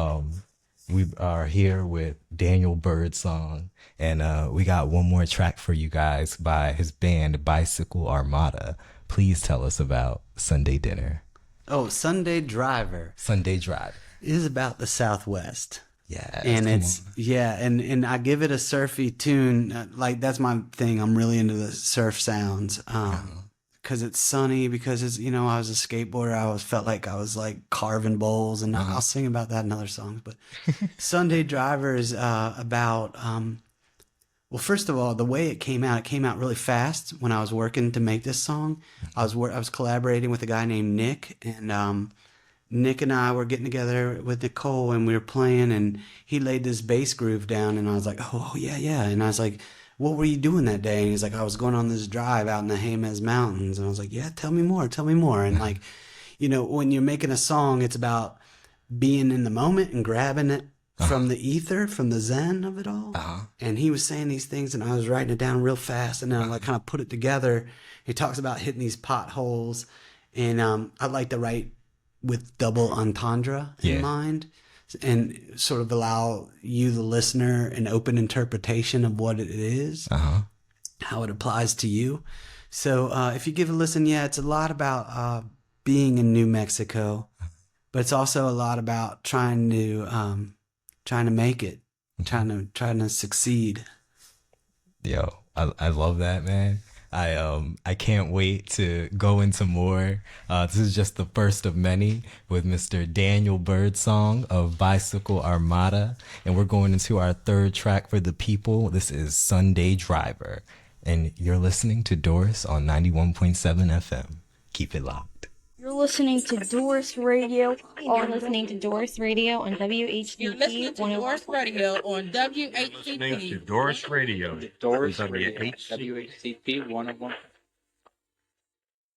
We are here with Daniel Birdsong, and we got one more track for you guys by his band Bicycle Armada. Please tell us about Sunday Dinner. Oh, Sunday Driver. Sunday Drive is about the Southwest. Yeah. And and I give it a surfy tune. Like, that's my thing. I'm really into the surf sounds. Because it's sunny, because it's, you know, I was a skateboarder. I always felt like I was like carving bowls, and I'll sing about that in other songs. But Sunday Driver is about, well, first of all, the way it came out really fast when I was working to make this song. I was collaborating with a guy named Nick, and Nick and I were getting together with Nicole, and we were playing, and he laid this bass groove down, and I was like, oh yeah. And I was like, what were you doing that day? And he's like, I was going on this drive out in the Jemez Mountains. And I was like, yeah, tell me more. And like, you know, when you're making a song, it's about being in the moment and grabbing it from the ether, from the zen of it all. And he was saying these things, and I was writing it down real fast, and then I like kind of put it together. He talks about hitting these potholes, and I like to write with double entendre in mind, and sort of allow you, the listener, an open interpretation of what it is, how it applies to you. So if you give a listen, it's a lot about being in New Mexico, but it's also a lot about trying to make it, trying to succeed. Yo, I love that, man. I can't wait to go into more. This is just the first of many with Mr. Daniel Birdsong of Bicycle Armada, and we're going into our third track for the people. This is Sunday Driver, and you're listening to DORiS on 91.7 FM. Keep it locked. You're listening to DORiS Radio. You're listening to DORiS Radio on WHDP. You're listening to DORiS Radio on Listening to WHCP. DORiS Radio. DORiS WHCP. WHCP 101.